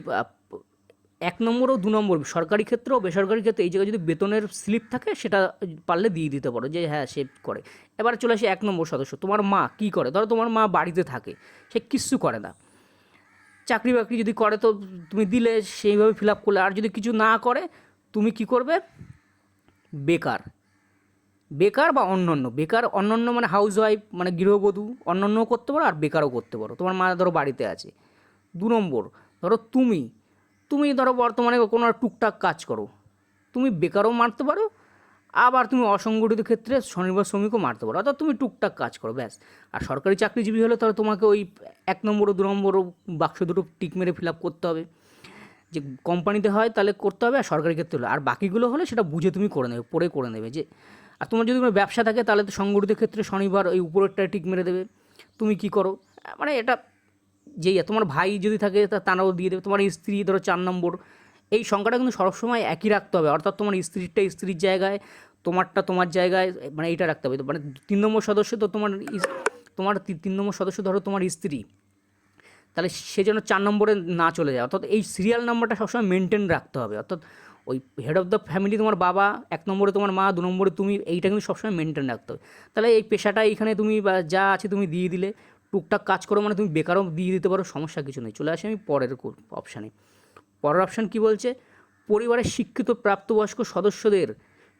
1 নম্বর ও 2 নম্বর সরকারি ক্ষেত্র ও বেসরকারি ক্ষেত্রে এই জায়গায় যদি বেতনের স্লিপ থাকে সেটা পারলে দিয়ে দিতে পারো যে হ্যাঁ সে করে। এবার চলে আসে 1 নম্বর সদস্য, তোমার মা কী করে। ধরো তোমার মা বাড়িতে থাকে, সে কিচ্ছু করে না, চাকরি বাকরি যদি করে তো তুমি দিলে, সেইভাবে ফিল আপ করলে। আর যদি কিছু না করে তুমি কি করবে, বেকার বা অন্যান্য মানে হাউস ওয়াইফ মানে গৃহবধূ, অন্যান্যও করতে পারো আর বেকারও করতে পারো। তোমার মা ধরো বাড়িতে আছে। 2 নম্বর, ধরো তুমি ধরো বর্তমানে কোনো টুকটাক কাজ করো, তুমি বেকারও মারতে পারো, আবার তুমি অসংগঠিত ক্ষেত্রে স্বনির্ভর শ্রমিকও মারতে পারো, অর্থাৎ তুমি টুকটাক কাজ করো ব্যাস। আর সরকারি চাকরিজীবী হলে তাহলে তোমাকে ওই 1 নম্বর ও 2 নম্বর বাক্স দুটো টিক মেরে ফিল আপ করতে হবে। যে কোম্পানিতে হয় তাহলে করতে হবে, আর সরকারি ক্ষেত্রে হলে, আর বাকিগুলো হলে সেটা বুঝে তুমি করে নেবে, পড়ে করে নেবে যে। আর তোমার যদি কোনো ব্যবসা থাকে তাহলে তো সংগঠিত ক্ষেত্রে শনিবার ওই উপরেরটা টিক মেরে দেবে। তুমি কি করো, মানে এটা যেই তোমার ভাই যদি থাকে তারাও দিয়ে দেবে। তোমার স্ত্রী ধরো 4 নম্বর, এই সংখ্যাটা কিন্তু সবসময় একই রাখতে হবে, অর্থাৎ তোমার স্ত্রীরটা স্ত্রীর জায়গায়, তোমারটা তোমার জায়গায়, মানে এইটা রাখতে হবে। তো মানে 3 নম্বর সদস্য তো তোমার 3 নম্বর সদস্য ধরো তোমার স্ত্রী, তাহলে সে যেন 4 নম্বরে না চলে যায়। অর্থাৎ এই সিরিয়াল নাম্বারটা সবসময় মেনটেন রাখতে হবে। অর্থাৎ ওই হেড অফ দ্য ফ্যামিলি তোমার বাবা, 1 নম্বরে তোমার মা, 2 নম্বরে তুমি, এইটা কিন্তু সবসময় মেনটেন রাখতে হবে। তাহলে এই পেশাটা এইখানে তুমি বা যা আছে তুমি দিয়ে দিলে, টুকটাক কাজ করো, মানে তুমি বেকারও দিয়ে দিতে পারো, সমস্যা কিছু নেই। চলে আসি আমি পরের অপশানে। পরের অপশান কী বলছে, পরিবারের শিক্ষিত প্রাপ্তবয়স্ক সদস্যদের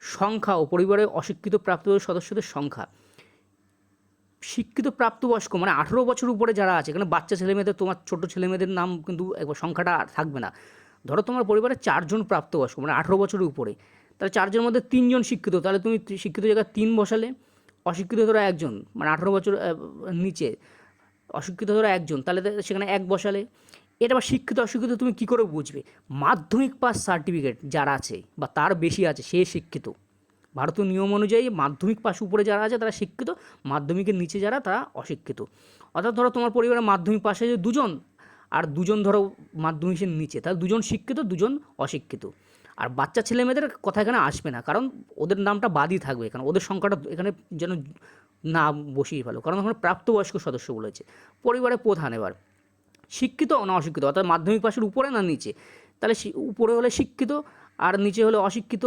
সংখ্যা ও পরিবারের অশিক্ষিত প্রাপ্তবয়স্ক সদস্যদের সংখ্যা। শিক্ষিত প্রাপ্তবয়স্ক মানে 18 বছর উপরে যারা আছে, এখানে বাচ্চা ছেলেমেয়েদের, তোমার ছোটো ছেলেমেয়েদের নাম কিন্তু একবার সংখ্যাটা থাকবে না। ধরো তোমার পরিবারে 4 জন প্রাপ্তবয়স্ক মানে 18 বছরের উপরে, তাহলে 4 জনের মধ্যে 3 জন শিক্ষিত, তাহলে তুমি শিক্ষিত জায়গায় 3 বসালে। অশিক্ষিত ধরো 1 জন, মানে 18 বছর নিচে অশিক্ষিত ধরো 1 জন, তাহলে সেখানে 1 বসালে। এটা আবার শিক্ষিত অশিক্ষিত তুমি কী করে বুঝবে? মাধ্যমিক পাস সার্টিফিকেট যার আছে বা তার বেশি আছে সে শিক্ষিত। ভারতীয় নিয়ম অনুযায়ী মাধ্যমিক পাশ উপরে যারা আছে তারা শিক্ষিত, মাধ্যমিকের নিচে যারা তারা অশিক্ষিত। অর্থাৎ ধরো তোমার পরিবারে মাধ্যমিক পাশে 2 জন আর 2 জন ধরো মাধ্যমিকের নিচে, তাহলে 2 জন শিক্ষিত 2 জন অশিক্ষিত। আর বাচ্চা ছেলেমেয়েদের কথা এখানে আসবে না, কারণ ওদের নামটা বাদই থাকবে এখানে, ওদের সংখ্যাটা এখানে যেন না বসিয়ে ফেলো, কারণ ওখানে প্রাপ্তবয়স্ক সদস্য বলেছে। পরিবারের প্রধান এবার শিক্ষিত না অশিক্ষিত, অর্থাৎ মাধ্যমিক পাশের উপরে না নিচে, তাহলে উপরে হলে শিক্ষিত আর নিচে হলে অশিক্ষিত।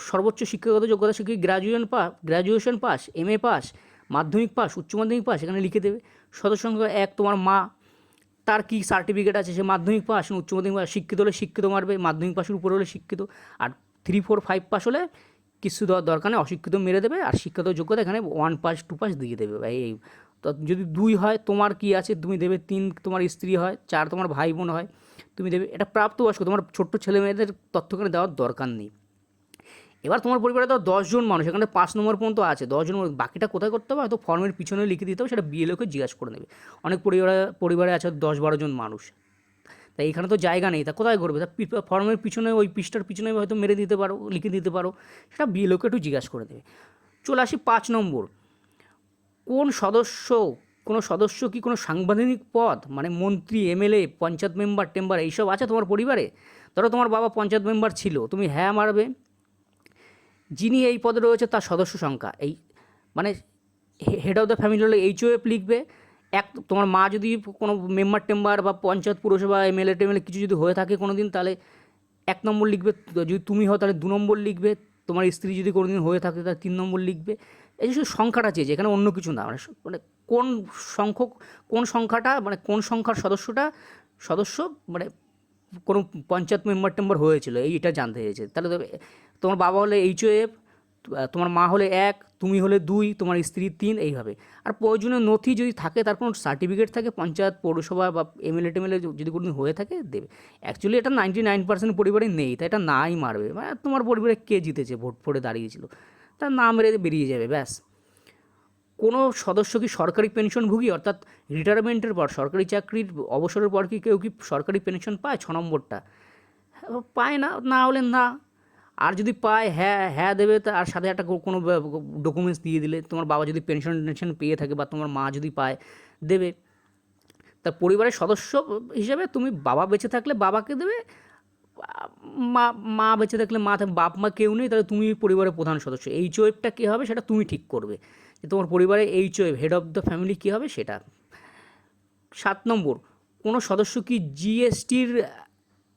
সর্বোচ্চ শিক্ষাগত যোগ্যতা সে কি গ্র্যাজুয়েশন পাস, MA পাস, মাধ্যমিক পাস, উচ্চ মাধ্যমিক পাস, এখানে লিখে দেবে। সদস্য সংখ্যা 1, তোমার মা, তার কি সার্টিফিকেট আছে, সে মাধ্যমিক পাস না উচ্চ মাধ্যমিক পাস, শিক্ষিত হলে শিক্ষিত মারবে, মাধ্যমিক পাশের উপরে হলে শিক্ষিত। আর 3, 4, 5 পাস হলে কিছু দেওয়ার দরকার নেই, অশিক্ষিত মেরে দেবে। আর শিক্ষাগত যোগ্যতা এখানে 1 পাস 2 পাস দিয়ে দেবে ভাই। এই তো যদি 2 হয় তোমার কি আছে তুমি দেবে, 3 তোমার স্ত্রী হয়, 4 তোমার ভাই বোন হয় তুমি দেবে। এটা প্রাপ্তবয়স্ক, তোমার ছোট্ট ছেলে মেয়েদের তথ্যখানে দেওয়ার দরকার নেই। এবার তোমার পরিবারে তো 10 জন মানুষ, এখানে 5 নম্বর পর্যন্ত আছে, 10 জন, বাকিটা কোথায় করতে হবে? হয়তো ফর্মের পিছনে লিখে দিতে হবে, সেটা বিএলওকে জিজ্ঞাসা করে নেবে। অনেক পরিবারে আছে 10-12 জন মানুষ, তাই এখানে তো জায়গা নেই, তা কোথায় করবে? তা ফর্মের পিছনে ওই পৃষ্ঠার পিছনে হয়তো মেরে দিতে পারো, লিখে দিতে পারো, সেটা বিএলওকে একটু জিজ্ঞাসা করে দেবে। চলে আসি 5 নম্বর। কোনো সদস্য কি কোনো সাংবিধানিক পদ, মানে মন্ত্রী, MLA, পঞ্চায়েত মেম্বার এইসব আছে তোমার পরিবারে? ধরো তোমার বাবা পঞ্চায়েত মেম্বার ছিল, তুমি হ্যাঁ মারবে। যিনি এই পদে রয়েছে তার সদস্য সংখ্যা, এই মানে হেড অফ দ্য ফ্যামিলি হলে HOF লিখবে। তোমার মা যদি কোনো মেম্বার বা পঞ্চায়েত, পুরসভা, MLA কিছু যদি হয়ে থাকে কোনো দিন, তাহলে 1 নম্বর লিখবে। যদি তুমি হও তাহলে 2 নম্বর লিখবে। তোমার স্ত্রী যদি কোনো দিন হয়ে থাকে তাহলে 3 নম্বর লিখবে। এই যে সংখ্যাটা চেয়েছে, এখানে অন্য কিছু না, মানে কোন সংখ্যাটা, মানে কোন সংখ্যার সদস্য মানে কোনো পঞ্চায়েত মেম্বার হয়েছিল, এইটা জানতে চেয়েছে। তাহলে তোমার বাবা হলে HOF, তোমার মা হলে 1, তুমি হলে 2, তোমার স্ত্রী 3, এইভাবে। আর প্রয়োজনীয় নথি যদি থাকে, তার কোনো সার্টিফিকেট থাকে পঞ্চায়েত, পৌরসভা বা MLA যদি কোনো হয়ে থাকে দেবে। অ্যাকচুয়ালি এটা 99% পরিবারে নেই, তাই এটা নাই মারবে, মানে তোমার পরিবারে কে জিতেছে, ভোট পড়ে দাঁড়িয়েছিল, তা না মেরে বেরিয়ে যাবে ব্যাস। কোনো সদস্য কি সরকারি পেনশনভোগী, অর্থাৎ রিটায়ারমেন্টের পর, সরকারি চাকরির অবসরের পর কি কেউ কি সরকারি পেনশন পায়? 6 নম্বরটা পায় না, না হলে না। আর যদি পায় হ্যাঁ দেবে, আর সাথে একটা কোনো ডকুমেন্টস দিয়ে দিলে। তোমার বাবা যদি পেনশন পেয়ে থাকে বা তোমার মা যদি পায় দেবে। তা পরিবারের সদস্য হিসেবে তুমি বাবা বেঁচে থাকলে বাবাকে দেবে, মা বেঁচে থাকলে বাপ মা কেউ নেই, তাহলে তুমি পরিবারের প্রধান সদস্য। HOFটা কী হবে সেটা তুমি ঠিক করবে, যে তোমার পরিবারে HOF, head of the family কী হবে সেটা। 7 নম্বর, কোনো সদস্য কি GSTর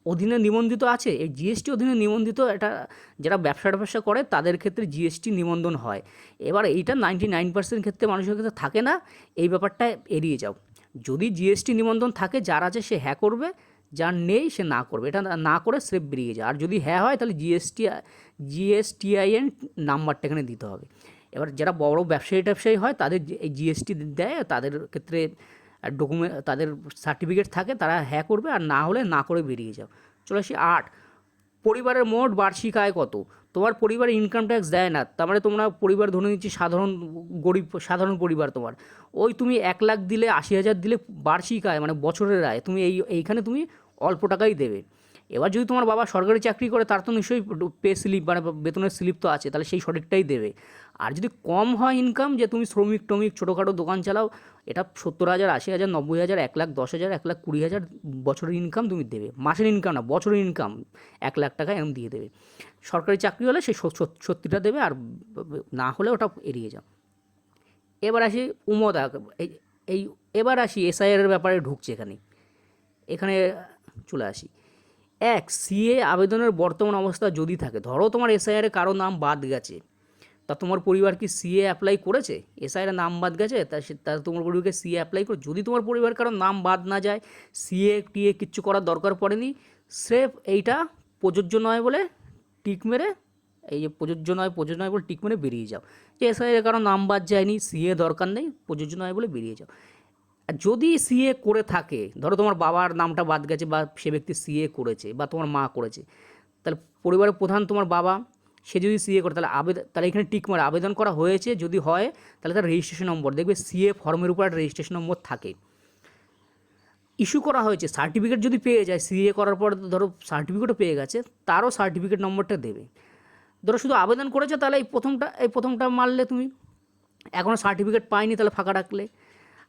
অধীনে নিবন্ধিত আছে? এই GST অধীনে নিবন্ধিত, এটা যারা ব্যবসা করে তাদের ক্ষেত্রে GST নিবন্ধন হয়। এবার এইটা 99% ক্ষেত্রে মানুষের ক্ষেত্রে থাকে না, এই ব্যাপারটা এড়িয়ে যাও। যদি GST নিবন্ধন থাকে, যার আছে সে হ্যাঁ করবে, যার নেই সে না করবে, এটা না করে স্রেফ বেরিয়ে যায়। আর যদি হ্যাঁ হয় তাহলে GSTIN নাম্বারটা এখানে দিতে হবে। এবার যারা বড় ব্যবসায়ী হয় তাদের এই GST দেয়, তাদের ক্ষেত্রে তাদের সার্টিফিকেট থাকে, তারা হ্যাঁ করবে, আর না হলে না করে বেরিয়ে যাও। চলে আসি 8। পরিবারের মোট বার্ষিক আয় কত? তোমার পরিবারে ইনকাম ট্যাক্স দেয় না, তার মানে তোমরা পরিবার ধরে নিচ্ছি সাধারণ পরিবার, তোমার ওই তুমি 1 লাখ দিলে, 80,000 দিলে বার্ষিক আয় মানে বছরের আয়, তুমি এইখানে তুমি অল্প টাকাই দেবে। এবার যদি তোমার বাবা সরকারি চাকরি করে তার তো নিশ্চয়ই পে স্লিপ মানে বেতনের স্লিপ তো আছে, তাহলে সেই সঠিকটাই দেবে। আর যদি কম হয় ইনকাম, যে তুমি শ্রমিক টমিক ছোটোখাটো দোকান চালাও, এটা 70,000, 80,000, 90,000, 1,10,000, 1,20,000 বছরের ইনকাম তুমি দেবে, মাসের ইনকাম না, বছরের ইনকাম 1,00,000 টাকা এরকম দিয়ে দেবে। সরকারি চাকরি হলে সেই 70টা দেবে, আর না হলে ওটা এড়িয়ে যাও। এবার আসি উমদা, এই এই এবার আসি এসআইআর ব্যাপারে ঢুকছে এখানে। এখানে চলে আসি। সিএ আবেদনের বর্তমান অবস্থা যদি থাকে, ধরো তোমার এসআইআরে কারো নাম বাদ গেছে, তা তোমার পরিবার কি সিএ অ্যাপ্লাই করেছে? এসআইআরে নাম বাদ গেছে, তা তোমার পরিবারকে সিএ অ্যাপ্লাই করে, যদি তোমার পরিবার কারো নাম বাদ না যায়, সিএ টিএ কিচ্ছু করার দরকার পড়েনি, স্রেফ এইটা প্রযোজ্য নয় বলে টিক মেরে, এই যে প্রযোজ্য নয় বলে টিক মেরে বেরিয়ে যাও, যে এসআইআরে কারো নাম বাদ যায়নি, সিএ দরকার নেই, প্রযোজ্য নয় বলে বেরিয়ে যাও। আর যদি সিএ করে থাকে, ধরো তোমার বাবার নামটা বাদ গেছে বা সে ব্যক্তি সিএ করেছে বা তোমার মা করেছে, তাহলে পরিবারের প্রধান তোমার বাবা, সে যদি সিএ করে, তাহলে এখানে টিক মারে আবেদন করা হয়েছে যদি হয়, তাহলে তার রেজিস্ট্রেশন নম্বর দেখবে, সিএ ফর্মের উপর একটা রেজিস্ট্রেশন নম্বর থাকে। ইস্যু করা হয়েছে সার্টিফিকেট যদি পেয়ে যায়, সিএ করার পর ধরো সার্টিফিকেটও পেয়ে গেছে, তারও সার্টিফিকেট নম্বরটা দেবে। ধরো শুধু আবেদন করেছে, তাহলে এই প্রথমটা মারলে তুমি, এখনও সার্টিফিকেট পাইনি, তাহলে ফাঁকা রাখলে।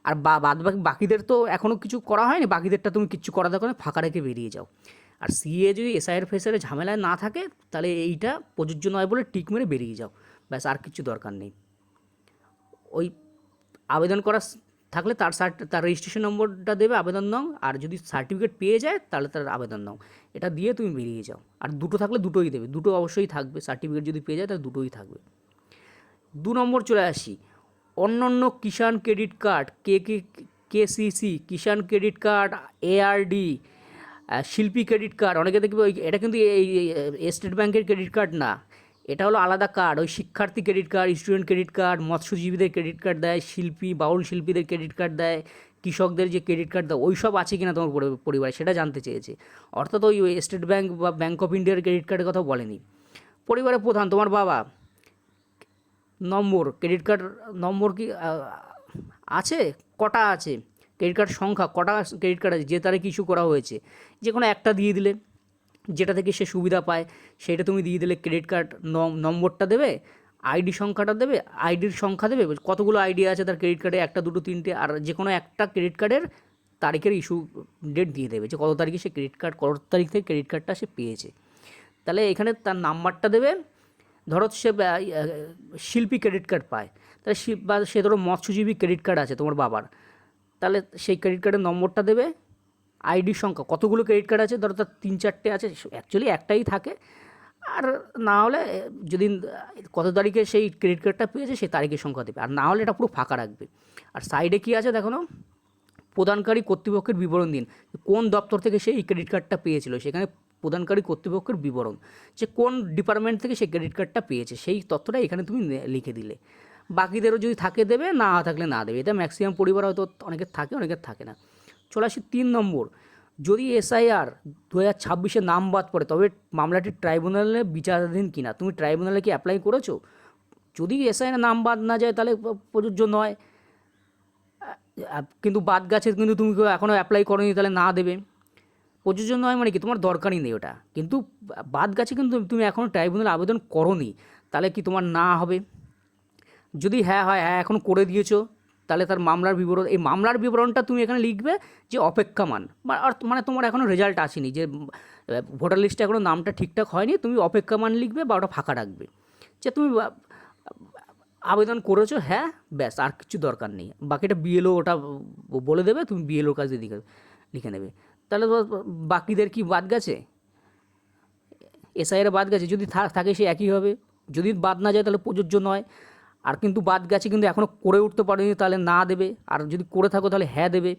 আর বাকিদের তো এখনও কিছু করা হয়নি, বাকিদেরটা তুমি কিচ্ছু করা দরকার নেই, ফাঁকা রেখে বেরিয়ে যাও। আর সিএ যদি এসআইআর ফেসারে ঝামেলায় না থাকে, তাহলে এইটা প্রযোজ্য নয় বলে টিক মেরে বেরিয়ে যাও, ব্যাস, আর কিছু দরকার নেই। ওই আবেদন করা থাকলে তার রেজিস্ট্রেশন নম্বরটা দেবে, আবেদন নং, আর যদি সার্টিফিকেট পেয়ে যায় তাহলে তার আবেদন নং, এটা দিয়ে তুমি বেরিয়ে যাও। আর দুটো থাকলে দুটোই দেবে, দুটো অবশ্যই থাকবে, সার্টিফিকেট যদি পেয়ে যায় তাহলে দুটোই থাকবে। 2 নম্বর চলে আসি, অন্যান্য কিষাণ ক্রেডিট কার্ড, কেসিসি, কিষাণ ক্রেডিট কার্ড, এআরডি, শিল্পী ক্রেডিট কার্ড, অনেকে দেখবে এটা কিন্তু এই স্টেট ব্যাংকের ক্রেডিট কার্ড না, এটা হলো আলাদা কার্ড। ওই শিক্ষার্থী credit card, student credit card, মৎস্যজীবীদের ক্রেডিট কার্ড দেয়, শিল্পী বাউল শিল্পীদের ক্রেডিট কার্ড দেয়, কৃষকদের যে ক্রেডিট কার্ড দেয়, ওই সব আছে কিনা তোমার পরিবারে সেটা জানতে চেয়েছে। অর্থাৎ ওই স্টেট ব্যাংক বা ব্যাংক অফ ইন্ডিয়ার ক্রেডিট কার্ডের কথা বলেনি। পরিবারের প্রধান তোমার বাবা, নম্বর ক্রেডিট কার্ড নম্বর কি আছে? কটা আছে ক্রেডিট কার্ড সংখ্যা? কটা ক্রেডিট কার্ড আছে যে তারিখে ইস্যু করা হয়েছে? যে কোনো একটা দিয়ে দিলে, যেটা থেকে সে সুবিধা পায় সেটা তুমি দিয়ে দিলে। ক্রেডিট কার্ড নম্বরটা দেবে, আইডি সংখ্যাটা দেবে, আইডির সংখ্যা দেবে, কতগুলো আইডি আছে তার ক্রেডিট কার্ডে, 1, 2, 3, আর যে কোনো একটা ক্রেডিট কার্ডের তারিখের ইস্যু ডেট দিয়ে দেবে, যে কত তারিখে সে কত তারিখ থেকে ক্রেডিট কার্ডটা সে পেয়েছে। তাহলে এখানে তার নাম্বারটা দেবে। ধরো সে শিল্পী ক্রেডিট কার্ড পায়, তাহলে বা সে ধরো মৎস্যজীবী ক্রেডিট কার্ড আছে তোমার বাবার, তাহলে সেই ক্রেডিট কার্ডের নম্বরটা দেবে, আইডির সংখ্যা, কতগুলো ক্রেডিট কার্ড আছে, ধরো তার 3-4টে আছে, অ্যাকচুয়ালি একটাই থাকে, আর না হলে যদি কত তারিখে সেই ক্রেডিট কার্ডটা পেয়েছে সেই তারিখের সংখ্যা দেবে, আর না হলে এটা পুরো ফাঁকা রাখবে। আর সাইডে কী আছে দেখো না, প্রদানকারী কর্তৃপক্ষের বিবরণ দিন, কোন দপ্তর থেকে সেই ক্রেডিট কার্ডটা পেয়েছিল, সেখানে প্রদানকারী কর্তৃপক্ষের বিবরণ, যে কোন ডিপার্টমেন্ট থেকে সেই ক্রেডিট কার্ডটা পেয়েছে সেই তথ্যটা এখানে তুমি লিখে দিলে। বাকিদেরও যদি থাকে দেবে, না থাকলে না দেবে। এটা ম্যাক্সিমাম পরিবার হয়তো অনেকের থাকে, অনেকের থাকে না। চলে আসি 3 নম্বর, যদি এসআইআর 2026-এ নাম বাদ পড়ে, তবে মামলাটি ট্রাইব্যুনালে বিচারাধীন কিনা। তুমি ট্রাইব্যুনালে কি অ্যাপ্লাই করেছো? যদি এসআইআর নাম বাদ না যায় তাহলে প্রযোজ্য নয়, কিন্তু বাদ গেছে কিন্তু তুমি এখনও অ্যাপ্লাই করোনি, তাহলে না দেবে। প্রযোজ্য নয় মানে কি, তোমার দরকারই নেই ওটা, কিন্তু বাদ গেছে কিন্তু তুমি এখনও ট্রাইব্যুনালে আবেদন করোনি, তাহলে কি তোমার না হবে? যদি হ্যাঁ হয়, হ্যাঁ এখন করে দিয়েছো, তাহলে তার মামলার বিবরণ, এই মামলার বিবরণটা তুমি এখানে লিখবে যে অপেক্ষমান, মানে তোমার এখনও রেজাল্ট আসেনি, যে ভোটার লিস্টে এখনও নামটা ঠিকঠাক হয়নি, তুমি অপেক্ষমান লিখবে বা ওটা ফাঁকা রাখবে, যে তুমি আবেদন করেছো, হ্যাঁ, ব্যাস, আর কিছু দরকার নেই। বাকিটা বিএলও ওটা বলে দেবে, তুমি বিএলওর কাছে লিখে নেবে। তাহলে বাকিদের কি বাদ গেছে? এসআইআর বাদ গেছে, যদি থাকে সে একই হবে, যদি বাদ না যায় তাহলে প্রযোজ্য নয়। আর কিন্তু বাদ গেছে কিন্তু এখনও করে উঠতে পারেনি, তাহলে না দেবে। আর যদি করে থাকো তাহলে হ্যাঁ দেবে,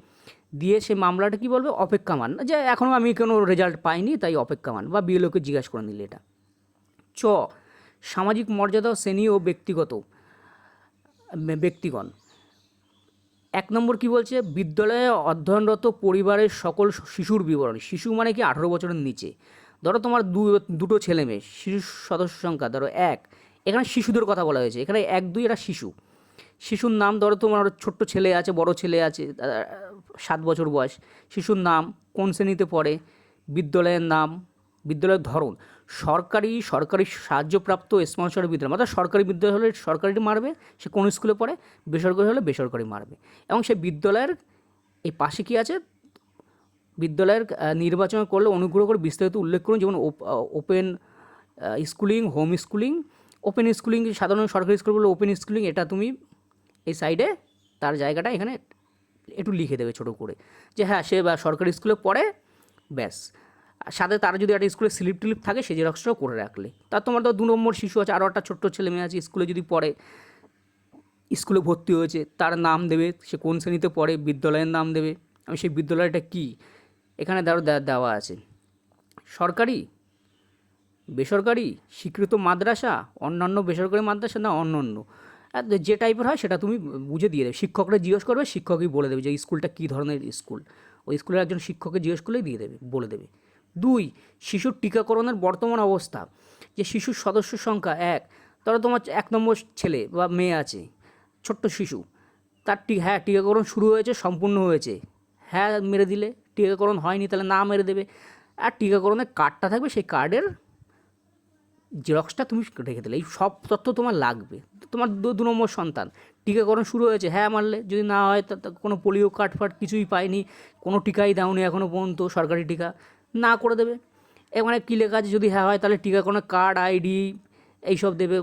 দিয়ে সে মামলাটা কী বলবে, অপেক্ষমান, যে এখনও আমি কোনো রেজাল্ট পাইনি তাই অপেক্ষমান, বা বিএলওকে জিজ্ঞাসা করে নিলে এটা। সামাজিক মর্যাদা শ্রেণী ও ব্যক্তিগণ। 1 নম্বর কী বলছে, বিদ্যালয়ে অধ্যয়নরত পরিবারের সকল শিশুর বিবরণ। শিশু মানে কি 18 বছরের নিচে। ধরো তোমার দুটো ছেলে মেয়ে, শিশু সদস্য সংখ্যা ধরো 1, এখানে শিশুদের কথা বলা হয়েছে, এখানে 1, 2 এরা শিশু। শিশুর নাম, ধরো তোমার ছোট্ট ছেলে আছে, বড় ছেলে আছে, 7 বছর বয়স, শিশুর নাম, কোন শ্রেণীতে পড়ে, বিদ্যালয়ের নাম, বিদ্যালয়ের ধরন, সরকারি সাহায্যপ্রাপ্ত স্পন্সর বিদ্যালয়, অর্থাৎ সরকারি বিদ্যালয় হলে সরকারিটি মারবে, সে কোন স্কুলে পড়ে, বেসরকারি হলে বেসরকারি মারবে। এবং সে বিদ্যালয়ের এই পাশে কী আছে, বিদ্যালয়ের নির্বাচন করলে অনুগ্রহ করে বিস্তারিত উল্লেখ করুন, যেমন open schooling, home schooling. Open schooling সাধারণ সরকারি স্কুল বলে ওপেন স্কুলিং, এটা তুমি এই সাইডে তার জায়গাটা এখানে একটু লিখে দেবে ছোটো করে, যে হ্যাঁ সে বা সরকারি স্কুলে পড়ে, ব্যাস। সাথে তার যদি একটা স্কুলে স্লিপ টিলিপ থাকে সে জেরক্সটাও করে রাখলে। তার তোমার তো 2 নম্বর শিশু আছে, আরও একটা ছোট্ট ছেলে মেয়ে আছে স্কুলে যদি পড়ে, স্কুলে ভর্তি হয়েছে, তার নাম দেবে, সে কোন শ্রেণীতে পড়ে, বিদ্যালয়ের নাম দেবে, আমি সেই বিদ্যালয়টা কী এখানে দেওয়া আছে, সরকারি, বেসরকারি, স্বীকৃত মাদ্রাসা, অন্যান্য বেসরকারি মাদ্রাসা, না অন্যান্য, যে টাইপের হয় সেটা তুমি বুঝে দিয়ে দেবে। শিক্ষকরা জিজ্ঞেস করবে, শিক্ষকই বলে দেবে যে স্কুলটা কী ধরনের স্কুল, ওই স্কুলের একজন শিক্ষককে জিজ্ঞেস করলেই দিয়ে দেবে, বলে দেবে। 2, শিশুর টিকাকরণের বর্তমান অবস্থা, যে শিশুর সদস্য সংখ্যা 1, ধরো তোমার 1 নম্বর ছেলে বা মেয়ে আছে, ছোট্ট শিশু, তার হ্যাঁ টিকাকরণ শুরু হয়েছে, সম্পূর্ণ হয়েছে, হ্যাঁ মেরে দিলে, টিকাকরণ হয়নি তাহলে না মেরে দেবে। আর টিকাকরণের কার্ডটা থাকবে, সেই কার্ডের জেরক্সটা তুমি রেখে দিলে, এই সব তথ্য তোমার লাগবে। তোমার 2 নম্বর সন্তান, টিকাকরণ শুরু হয়েছে, হ্যাঁ মারলে, যদি না হয় কোনো পোলিও কার্ড ফার্ড কিছুই পায়নি, কোনো টিকাই দাওনি এখনও পর্যন্ত, সরকারি টিকা, না করে দেবে। এখানে কী লেখা আছে, যদি হ্যাঁ হয় তাহলে টিকাকরণের কার্ড, আইডি এইসব দেবে,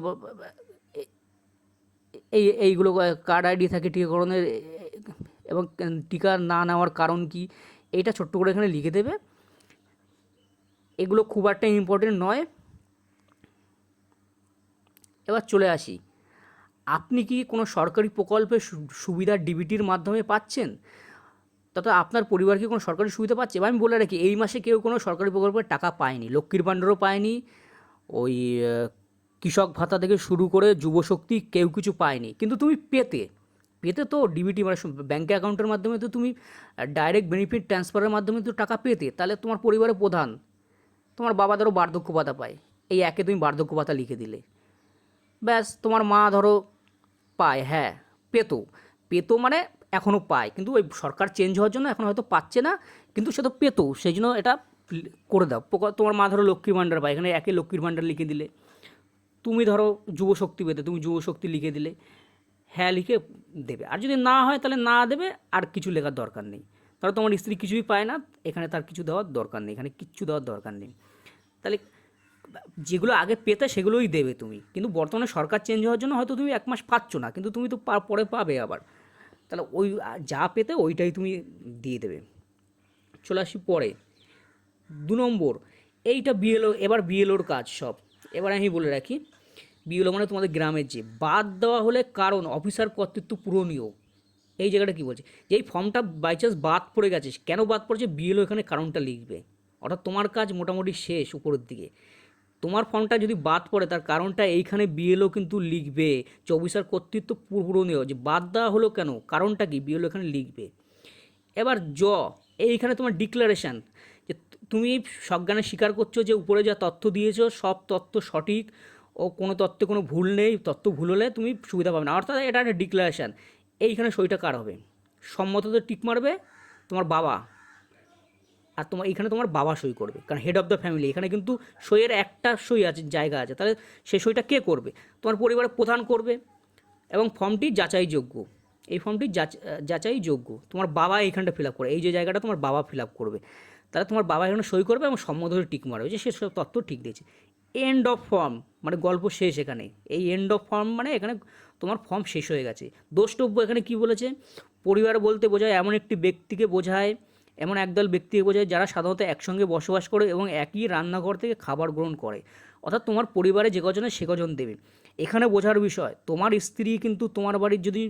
এইগুলো কার্ড আইডি থাকে টিকাকরণের, এবং টিকা না নেওয়ার কারণ কি, এইটা ছোট্ট করে এখানে লিখে দেবে। এগুলো খুব একটা ইম্পর্টেন্ট নয়। এবার চলে আসি, আপনি কি কোনো সরকারি প্রকল্পের সুবিধা ডিবিটির মাধ্যমে পাচ্ছেন, তথা আপনার পরিবার কি কোনো সরকারি সুবিধা পাচ্ছে? এবার আমি বলে রাখি, এই মাসে কেউ কোনো সরকারি প্রকল্পের টাকা পায়নি, লক্ষ্মীর ভাণ্ডারও পায়নি, ওই কৃষক ভাতা থেকে শুরু করে যুবশক্তি কেউ কিছু পায়নি, কিন্তু তুমি পেতে তো ডিবিটি মানে ব্যাঙ্ক অ্যাকাউন্টের মাধ্যমে তো তুমি ডাইরেক্ট বেনিফিট ট্রান্সফারের মাধ্যমে তো টাকা পেতে। তাহলে তোমার পরিবারের প্রধান, তোমার বাবা ধরো বার্ধক্য ভাতা পায়, এই একে তুমি বার্ধক্য ভাতা লিখে দিলে, ব্যাস। তোমার মা ধরো পায়, হ্যাঁ পেতো মানে এখনও পায়, কিন্তু ওই সরকার চেঞ্জ হওয়ার জন্য এখন হয়তো পাচ্ছে না, কিন্তু সে তো পেতো, সেই জন্য এটা করে দাও। তোমার মা ধরো লক্ষ্মীর ভাণ্ডার পায়, এখানে একে লক্ষ্মীর ভাণ্ডার লিখে দিলে। তুমি ধরো যুবশক্তি পেতে, তুমি যুবশক্তি লিখে দিলে, হ্যাঁ লিখে দেবে। আর যদি না হয় তাহলে না দেবে, আর কিছু লেখার দরকার নেই। ধরো তোমার স্ত্রী কিছুই পায় না, এখানে তার কিছু দেওয়ার দরকার নেই, এখানে কিচ্ছু দেওয়ার দরকার নেই। তাহলে যেগুলো আগে পেতে সেগুলোই দেবে তুমি, কিন্তু বর্তমানে সরকার চেঞ্জ হওয়ার জন্য হয়তো তুমি 1 মাস পাচ্ছ না, কিন্তু তুমি তো পরে পাবে আবার, তাহলে ওই যা পেতে ওইটাই তুমি দিয়ে দেবে। চলে আসি পরে 2 নম্বর, এইটা বিএলও, এবার বিএলওর কাজ সব। এবার আমি বলে রাখি, বিএলও মানে তোমাদের গ্রামের যে বাদ দেওয়া হলে কারণ অফিসার কর্তৃত্ব পূরণীয়, এই জায়গাটা কী বলছে, যে এই ফর্মটা বাই চান্স বাদ পড়ে গেছে, কেন বাদ পড়েছে, বিএলও এখানে কারণটা লিখবে। অর্থাৎ তোমার কাজ মোটামুটি শেষ উপরের দিকে, তোমার ফর্মটা যদি বাদ পড়ে তার কারণটা এইখানে বিএলও কিন্তু লিখবে, যে অফিসার কর্তৃত্ব পূরণীয়, যে বাদ দেওয়া হলো কেন, কারণটা কি, বিএলও এখানে লিখবে। এবার এইখানে তোমার ডিক্লারেশান, যে তুমি সজ্ঞানে স্বীকার করছো যে উপরে যা তথ্য দিয়েছো সব তথ্য সঠিক ও কোনো তথ্যে কোনো ভুল নেই, তথ্য ভুল হলে তুমি সুবিধা পাবে না, অর্থাৎ এটা একটা ডিক্লারেশান। এইখানে সইটা কার হবে, সম্মততে টিক মারবে তোমার বাবা, আর এইখানে তোমার বাবা সই করবে, কারণ হেড অফ দ্য ফ্যামিলি, এখানে কিন্তু সইয়ের একটা সই আছে, জায়গা আছে, তাহলে সেই সইটা কে করবে, তোমার পরিবারের প্রধান করবে। এবং ফর্মটি যাচাইযোগ্য, এই ফর্মটি যাচাইযোগ্য, তোমার বাবা এইখানটা ফিল আপ করে, এই যে জায়গাটা তোমার বাবা ফিল আপ করবে, তাহলে তোমার বাবা এখানে সই করবে এবং সম্মত হয়ে টিক মারবে যে সেসব তথ্য ঠিক দিয়েছে। এন্ড অফ ফর্ম মানে গল্প শেষ এখানে, এই এন্ড অফ ফর্ম মানে এখানে তোমার ফর্ম শেষ হয়ে গেছে। দ্রষ্টব্য এখানে কি বলেছে, পরিবার বলতে বোঝায় এমন একটি ব্যক্তিকে বোঝায়, এমন একদল ব্যক্তিকে বোঝায় যারা সাধারণত একসঙ্গে বসবাস করে এবং একই রান্নাঘর থেকে খাবার গ্রহণ করে, অর্থাৎ তোমার পরিবারে যে কজনে সে কজন দেবে। এখানে বোঝার বিষয়, তোমার স্ত্রী কিন্তু তোমার বাড়ির যদি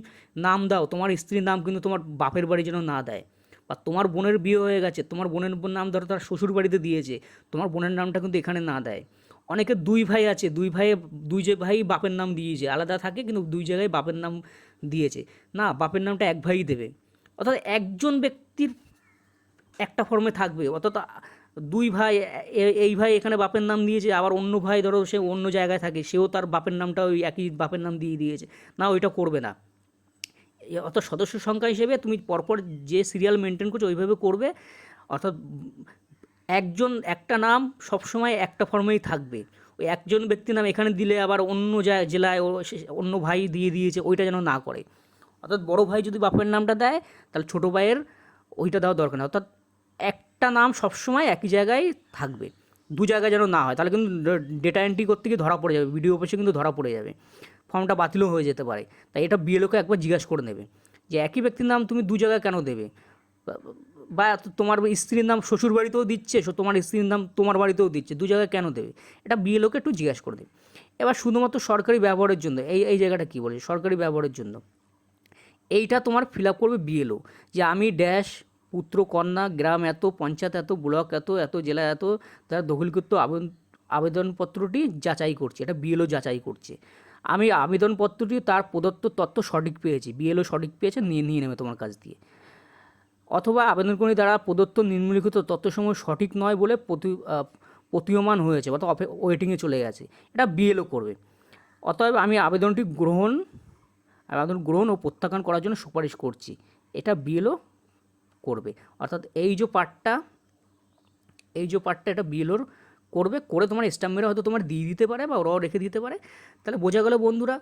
নাম দাও, তোমার স্ত্রীর নাম কিন্তু তোমার বাপের বাড়ি যেন না দেয়, বা তোমার বোনের বিয়ে হয়ে গেছে, তোমার বোনের নাম ধরো তার শ্বশুর বাড়িতে দিয়েছে, তোমার বোনের নামটা কিন্তু এখানে না দেয়। অনেকে 2 ভাই আছে, 2 যে ভাই বাপের নাম দিয়েছে, আলাদা থাকে কিন্তু 2 জায়গায় বাপের নাম দিয়েছে, না বাপের নামটা এক ভাই দেবে, অর্থাৎ একজন ব্যক্তির একটা ফর্মে থাকবে, অর্থাৎ 2 ভাই, এই ভাই এখানে বাপের নাম দিয়েছে, আবার অন্য ভাই ধরো সে অন্য জায়গায় থাকে, সেও তার বাপের নামটা ওই একই বাপের নাম দিয়ে দিয়েছে, না ওইটা করবে না। অর্থাৎ সদস্য সংখ্যা হিসেবে তুমি পরপর যে সিরিয়াল মেনটেন করছো ওইভাবে করবে, অর্থাৎ একটা নাম সবসময় একটা ফর্মেই থাকবে। ওই একজন ব্যক্তির নাম এখানে দিলে আবার অন্য জেলায় অন্য ভাই দিয়ে দিয়েছে, ওইটা যেন না করে। অর্থাৎ বড় ভাই যদি বাপের নামটা দেয় তাহলে ছোটো ভাইয়ের ওইটা দেওয়া দরকার নেই। অর্থাৎ একটা নাম সবসময় একই জায়গায় থাকবে, দু জায়গায় যেন না হয়, তাহলে কিন্তু ডেটা এন্ট্রি করতে গিয়ে ধরা পড়ে যাবে, ভিডিও অফিসে কিন্তু ধরা পড়ে যাবে, ফর্মটা বাতিলও হয়ে যেতে পারে। তাই এটা বিএলওকে একবার জিজ্ঞাসা করে নেবে যে একই ব্যক্তির নাম তুমি দু জায়গায় কেন দেবে, বা তোমার স্ত্রীর নাম শ্বশুর বাড়িতেও দিচ্ছে, তোমার স্ত্রীর নাম তোমার বাড়িতেও দিচ্ছে, দু জায়গায় কেন দেবে, এটা বিএলওকে একটু জিজ্ঞাসা করে দেবে। এবার শুধুমাত্র সরকারি ব্যবহারের জন্য এই জায়গাটা কী বলে, সরকারি ব্যবহারের জন্য এইটা তোমার ফিল আপ করবে বিএলও, যে আমি ড্যাশ পুত্র কন্যা গ্রাম এত, পঞ্চায়েত এত, ব্লক এত, জেলা এত, তার দখলকৃত আবেদনপত্রটি যাচাই করছে, এটা বিএলও যাচাই করছে। আমি আবেদনপত্রটি তার প্রদত্ত তথ্য সঠিক পেয়েছি, বিএলও সঠিক পেয়েছে, নিয়ে নেবে তোমার কাছ দিয়ে। অথবা আবেদনকারী দ্বারা প্রদত্ত নিম্নলিখিত তথ্যসমূহ সঠিক নয় বলে প্রতীয়মান হয়েছে, অথবা ওয়েটিংয়ে চলে গেছে, এটা বিএলও করবে। অতএব আমি আবেদন গ্রহণ ও প্রত্যাখ্যান করার জন্য সুপারিশ করছি, এটা বিএলও করবে। অর্থাৎ এই যে পার্টটা এটা বিএলওর করবে, করে তোমার স্ট্যাম্প মেরে হয়তো তোমার দিয়ে দিতে পারে বা ওরাও রেখে দিতে পারে। তাহলে বোঝা গেল বন্ধুরা,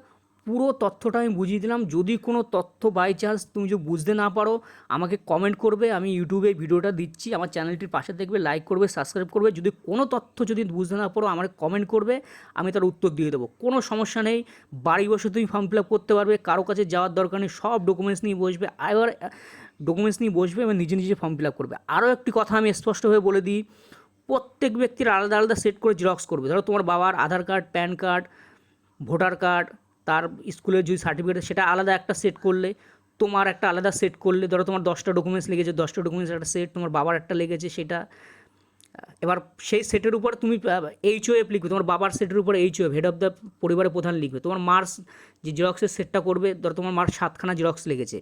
পুরো তথ্যটা আমি বুঝিয়ে দিলাম। যদি কোনো তথ্য বাই চান্স তুমি যদি বুঝতে না পারো আমাকে কমেন্ট করবে, আমি ইউটিউবে ভিডিওটা দিচ্ছি, আমার চ্যানেলটির পাশে দেখবে, লাইক করবে, সাবস্ক্রাইব করবে। যদি কোনো তথ্য যদি বুঝতে না পারো আমার কমেন্ট করবে, আমি তার উত্তর দিয়ে দেবো, কোনো সমস্যা নেই। বাড়ি বসে তুমি ফর্ম ফিল আপ করতে পারবে, কারো কাছে যাওয়ার দরকার নেই, সব ডকুমেন্টস নিয়ে বসবে, এবং নিজে ফর্ম ফিল আপ করবে। আরও একটি কথা আমি স্পষ্টভাবে বলে দিই, প্রত্যেক ব্যক্তির আলাদা আলাদা সেট করে জেরক্স করবে। ধরো তোমার বাবার Aadhaar card, PAN card, voter card, তার স্কুলের যদি সার্টিফিকেট সেটা আলাদা একটা সেট করলে, তোমার একটা আলাদা সেট করলে, ধরো তোমার 10টা ডকুমেন্টস লেগেছে, 10টা ডকুমেন্টস একটা সেট, তোমার বাবার একটা লেগেছে সেটা। এবার সেই সেটের উপর তুমি এইচওএফ লিখবে, তোমার বাবার সেটের উপর এইচওএফ, হেড অফ দ্য পরিবারের প্রধান লিখবে। তোমার মার যে জেরক্সের সেটটা করবে, ধরো তোমার মার 7খানা জেরক্স লেগেছে,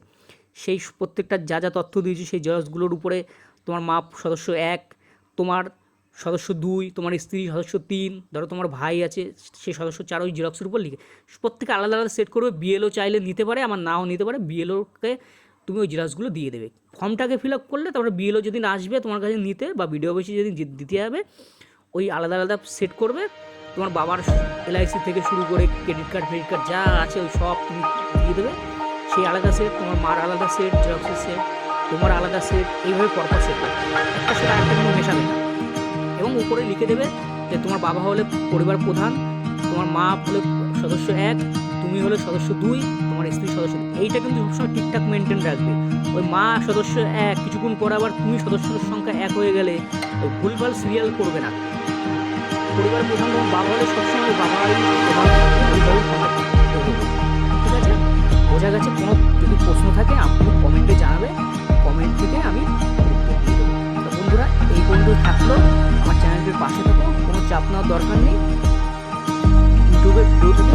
সেই প্রত্যেকটা যা তথ্য দিয়েছি সেই জেরক্সগুলোর উপরে তোমার মা সদস্য 1, তোমার সদস্য 2, তোমার স্ত্রী সদস্য 3, ধরো তোমার ভাই আছে সেই সদস্য 4, ওই জেরক্সের উপর লিখে প্রত্যেকে আলাদা আলাদা সেট করবে। বিএলও চাইলে নিতে পারে, আমার নাও নিতে পারে, বিএলওকে তুমি ওই জেরক্সগুলো দিয়ে দেবে। ফর্মটাকে ফিল আপ করলে তারপরে বিএলও যেদিন আসবে তোমার কাছে নিতে, বা ভিডিও অফিসে যেদিন দিতে হবে, ওই আলাদা আলাদা সেট করবে। তোমার বাবার এলআইসি থেকে শুরু করে ক্রেডিট কার্ড, যা আছে ওই সব তুমি দিয়ে দেবে, সেই আলাদা সেট, তোমার মার আলাদা সেট, জেরক্সের সেট, তোমার আলাদা সেট, এইভাবে পরপর সেট করবে, একটা সেট আরেকটা কিন্তু মেশাবে না। এবং উপরে লিখে দেবে যে তোমার বাবা হলে পরিবার প্রধান, তোমার মা হলে সদস্য 1, তুমি হলে সদস্য 2, তোমার স্ত্রী সদস্য 2। এইটা কিন্তু সবসময় ঠিকঠাক মেনটেন রাখবে। ওই মা সদস্য 1 কিছুক্ষণ পরে আবার তুমি সদস্যের সংখ্যা 1 হয়ে গেলে ওই ভুলভাল সিরিয়াল করবে না। পরিবার প্রধান তোমার বাবা হলে সবসময় বাবাই প্রধান, ঠিক আছে? বোঝা গেছে? কোনো যদি প্রশ্ন থাকে আপনি কমেন্টে জানাবে, কমেন্ট থেকে আমি উত্তর দিয়ে দেবো। তো বন্ধুরা, এই পর্যন্ত থাকলো, আমার চ্যানেলটির পাশে থাকো, কোনো চাপ নেওয়ার দরকার নেই। ইউটিউবে ভিডিও থেকে